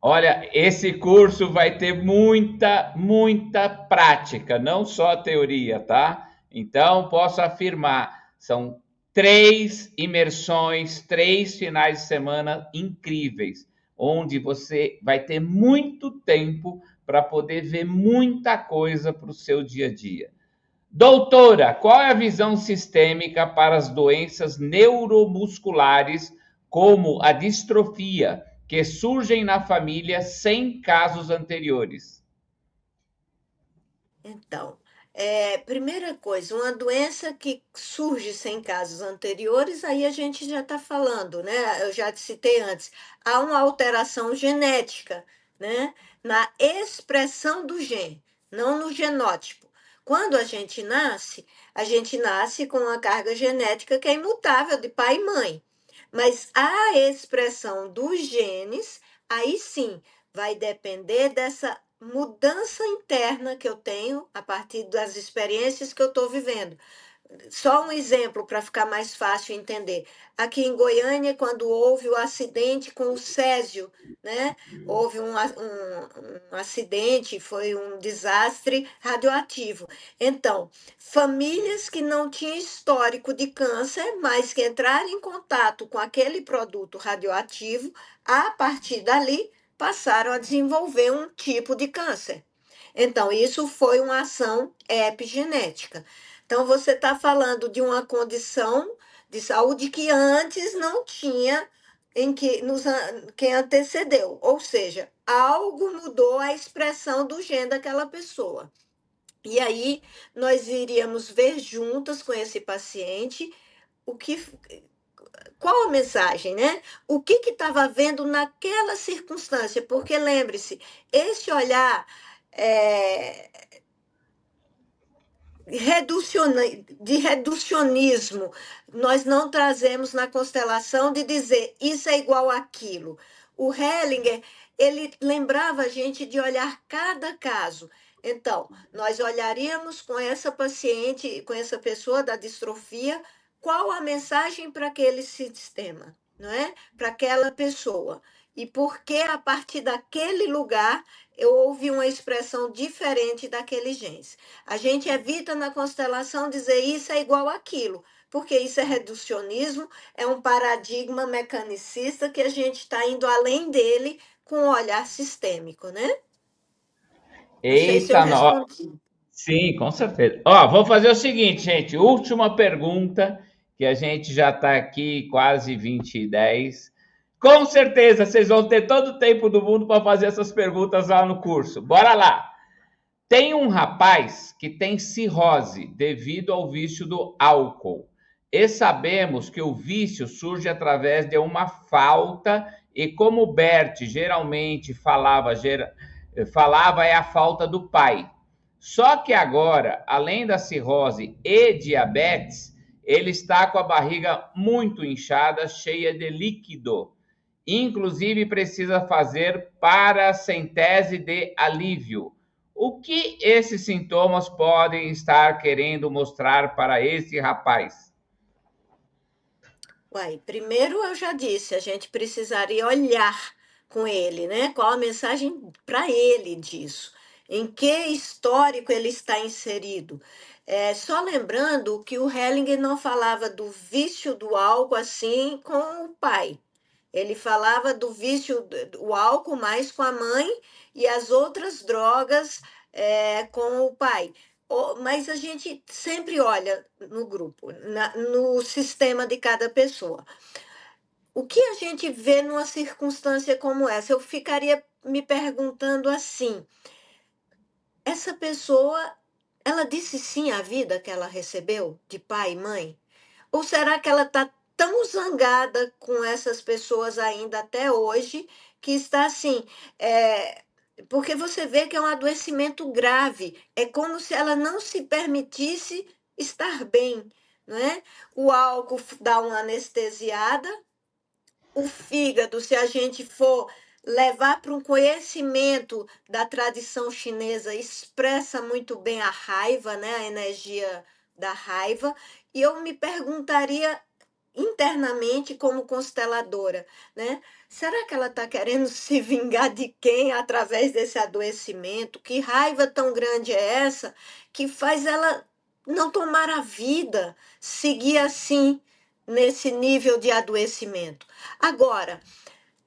Olha, esse curso vai ter muita prática, não só teoria, tá? Então, posso afirmar, são 3 imersões, 3 finais de semana incríveis, onde você vai ter muito tempo para poder ver muita coisa para o seu dia a dia. Doutora, qual é a visão sistêmica para as doenças neuromusculares, como a distrofia, que surgem na família sem casos anteriores? Então, Primeira coisa, uma doença que surge sem casos anteriores, aí a gente já está falando, né? Eu já te citei antes, há uma alteração genética, né? Na expressão do gene, não no genótipo. Quando a gente nasce com uma carga genética que é imutável de pai e mãe. Mas a expressão dos genes, aí sim, vai depender dessa mudança interna que eu tenho a partir das experiências que eu estou vivendo. Só um exemplo para ficar mais fácil entender. Aqui em Goiânia, quando houve o acidente com o Césio, né? Houve um acidente, foi um desastre radioativo. Então, famílias que não tinham histórico de câncer, mas que entraram em contato com aquele produto radioativo, a partir dali passaram a desenvolver um tipo de câncer. Então, isso foi uma ação epigenética. Então, você está falando de uma condição de saúde que antes não tinha, quem antecedeu. Ou seja, algo mudou a expressão do gene daquela pessoa. E aí, nós iríamos ver juntas com esse paciente o que, qual a mensagem, né? O que estava vendo naquela circunstância? Porque lembre-se, esse olhar é, de reducionismo, nós não trazemos na constelação de dizer isso é igual àquilo. O Hellinger, ele lembrava a gente de olhar cada caso. Então, nós olharíamos com essa paciente, com essa pessoa da distrofia, qual a mensagem para aquele sistema, não é? Para aquela pessoa. E por que a partir daquele lugar houve uma expressão diferente daquele genes. A gente evita na constelação dizer isso é igual àquilo, porque isso é reducionismo, é um paradigma mecanicista que a gente está indo além dele com o olhar sistêmico, né? Não sei se eu Eita, respondi. sim, com certeza. Ó, vou fazer o seguinte, gente. Última pergunta, que a gente já está aqui quase 20 e 10. Com certeza vocês vão ter todo o tempo do mundo para fazer essas perguntas lá no curso. Bora lá. Tem um rapaz que tem cirrose devido ao vício do álcool. E sabemos que o vício surge através de uma falta, e como o Bert geralmente falava é a falta do pai. Só que agora, além da cirrose e diabetes, ele está com a barriga muito inchada, cheia de líquido. Inclusive precisa fazer paracentese de alívio. O que esses sintomas podem estar querendo mostrar para esse rapaz? Uai, primeiro eu já disse, a gente precisaria olhar com ele, né? Qual a mensagem para ele disso? Em que histórico ele está inserido? Só lembrando que o Hellinger não falava do vício do álcool assim com o pai. Ele falava do vício do álcool mais com a mãe e as outras drogas com o pai. Mas a gente sempre olha no grupo, no sistema de cada pessoa. O que a gente vê numa circunstância como essa? Eu ficaria me perguntando assim: essa pessoa, ela disse sim à vida que ela recebeu de pai e mãe? Ou será que ela está tão zangada com essas pessoas ainda até hoje que está assim? é, Porque você vê que é um adoecimento grave. É como se ela não se permitisse estar bem, não é? O álcool dá uma anestesiada, o fígado, se a gente for levar para um conhecimento da tradição chinesa, expressa muito bem a raiva, né? A energia da raiva. E eu me perguntaria internamente como consteladora, né? Será que ela está querendo se vingar de quem através desse adoecimento? Que raiva tão grande é essa que faz ela não tomar a vida, seguir assim nesse nível de adoecimento? Agora,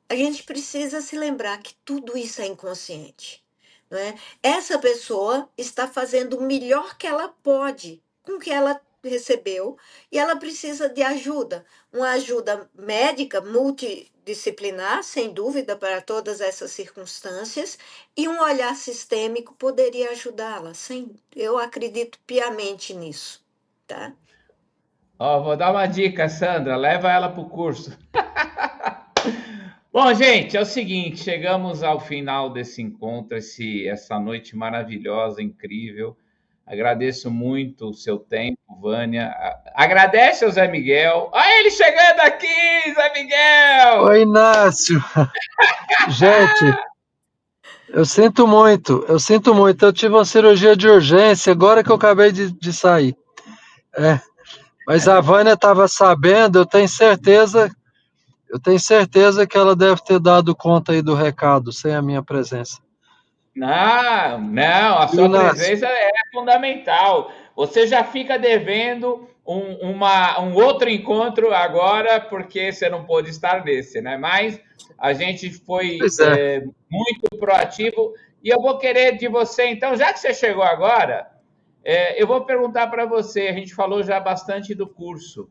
a gente precisa se lembrar que tudo isso é inconsciente, não é? Essa pessoa está fazendo o melhor que ela pode com o que ela recebeu e ela precisa de ajuda, uma ajuda médica multidisciplinar, sem dúvida, para todas essas circunstâncias, e um olhar sistêmico poderia ajudá-la. Eu acredito piamente nisso, tá? Ó, vou dar uma dica, Sandra, leva ela para o curso. Bom, gente, é o seguinte, chegamos ao final desse encontro, essa noite maravilhosa, incrível. Agradeço muito o seu tempo, Vânia. Agradece ao Zé Miguel. Olha ele chegando aqui, Zé Miguel! Oi, Inácio. Gente, eu sinto muito. Eu tive uma cirurgia de urgência agora que eu acabei de sair. É, mas a Vânia estava sabendo, eu tenho certeza que ela deve ter dado conta aí do recado, sem a minha presença. Não, não, a Viu, sua Inácio? presença é fundamental. Você já fica devendo um outro encontro agora, porque você não pôde estar nesse, né? Mas a gente foi Pois é. muito proativo e eu vou querer de você, então, já que você chegou agora, eu vou perguntar para você. A gente falou já bastante do curso.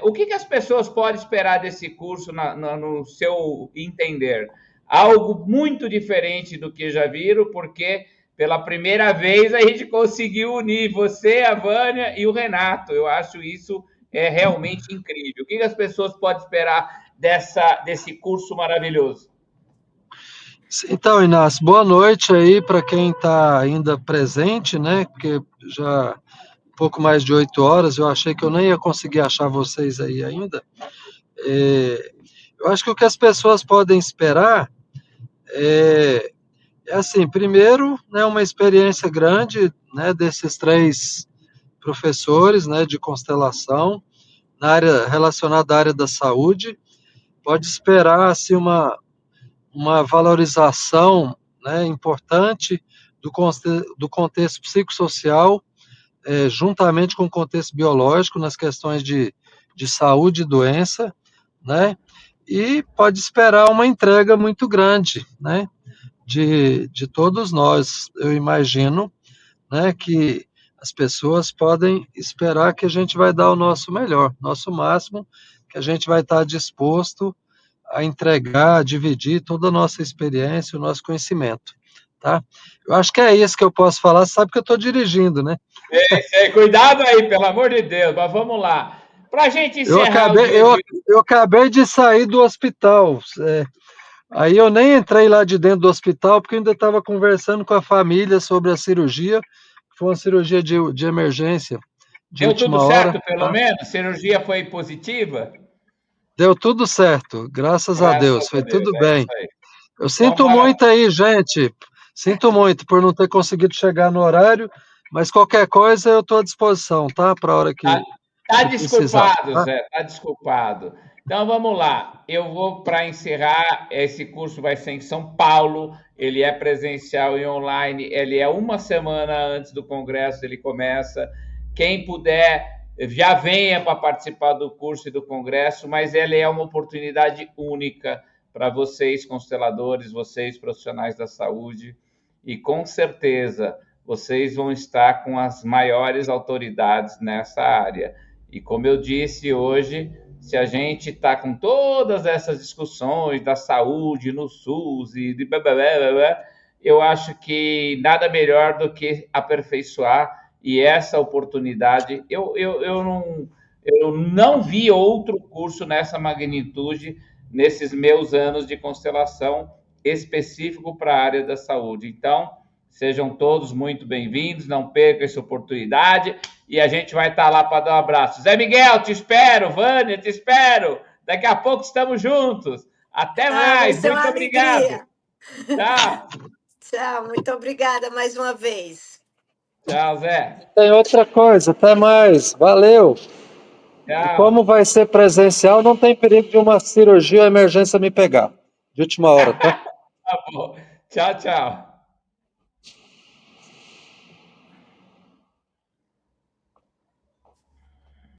O que as pessoas podem esperar desse curso no seu entender? Algo muito diferente do que já viram, porque pela primeira vez a gente conseguiu unir você, a Vânia e o Renato. Eu acho isso realmente incrível. O que as pessoas podem esperar desse curso maravilhoso? Então, Inácio, boa noite aí para quem está ainda presente, né? Porque já um pouco mais de 8 horas, eu achei que eu nem ia conseguir achar vocês aí ainda. Eu acho que o que as pessoas podem esperar é assim, primeiro, né, uma experiência grande, né, desses 3 professores, né, de constelação na área relacionada à área da saúde. Pode esperar assim uma valorização, né, importante do contexto psicossocial, juntamente com o contexto biológico nas questões de saúde e doença, né? E pode esperar uma entrega muito grande, né? De todos nós. Eu imagino, né, que as pessoas podem esperar que a gente vai dar o nosso melhor, nosso máximo, que a gente vai estar disposto a entregar, a dividir toda a nossa experiência, o nosso conhecimento, tá? Eu acho que é isso que eu posso falar, você sabe que eu estou dirigindo, né? Cuidado aí, pelo amor de Deus, mas vamos lá. Para a gente Eu encerrar o acabei, dia eu, de eu acabei de sair do hospital, aí eu nem entrei lá de dentro do hospital, porque eu ainda estava conversando com a família sobre a cirurgia, que foi uma cirurgia de emergência, de Deu tudo última hora, certo, pelo tá? menos? Cirurgia foi positiva? Deu tudo certo, graças a Graças Deus, a foi Deus, tudo é isso bem. aí. Eu Então, sinto muito aí, gente. Sinto muito por não ter conseguido chegar no horário, mas qualquer coisa eu estou à disposição, tá? Para a hora tá, tá que precisar, desculpado, tá? Zé, tá desculpado. Então vamos lá. Eu vou para encerrar. Esse curso vai ser em São Paulo. Ele é presencial e online. Ele é uma semana antes do congresso. Ele começa. Quem puder, já venha para participar do curso e do congresso. Mas ele é uma oportunidade única para vocês, consteladores, vocês, profissionais da saúde. E com certeza vocês vão estar com as maiores autoridades nessa área. E como eu disse hoje, se a gente está com todas essas discussões da saúde no SUS e de blá, blá, blá, blá, eu acho que nada melhor do que aperfeiçoar e essa oportunidade. Eu não vi outro curso nessa magnitude nesses meus anos de constelação específico para a área da saúde. Então, sejam todos muito bem-vindos, não percam essa oportunidade e a gente vai estar lá para dar um abraço. Zé Miguel, te espero, Vânia, te espero. Daqui a pouco estamos juntos. Até Vai mais, ser muito uma obrigado. alegria. Tchau. Tchau, muito obrigada mais uma vez. Tchau, Zé. Tem outra coisa, até mais, valeu. E como Tchau. vai ser presencial, não tem perigo de uma cirurgia ou emergência me pegar. De última hora, tá? Tá bom. Tchau, tchau.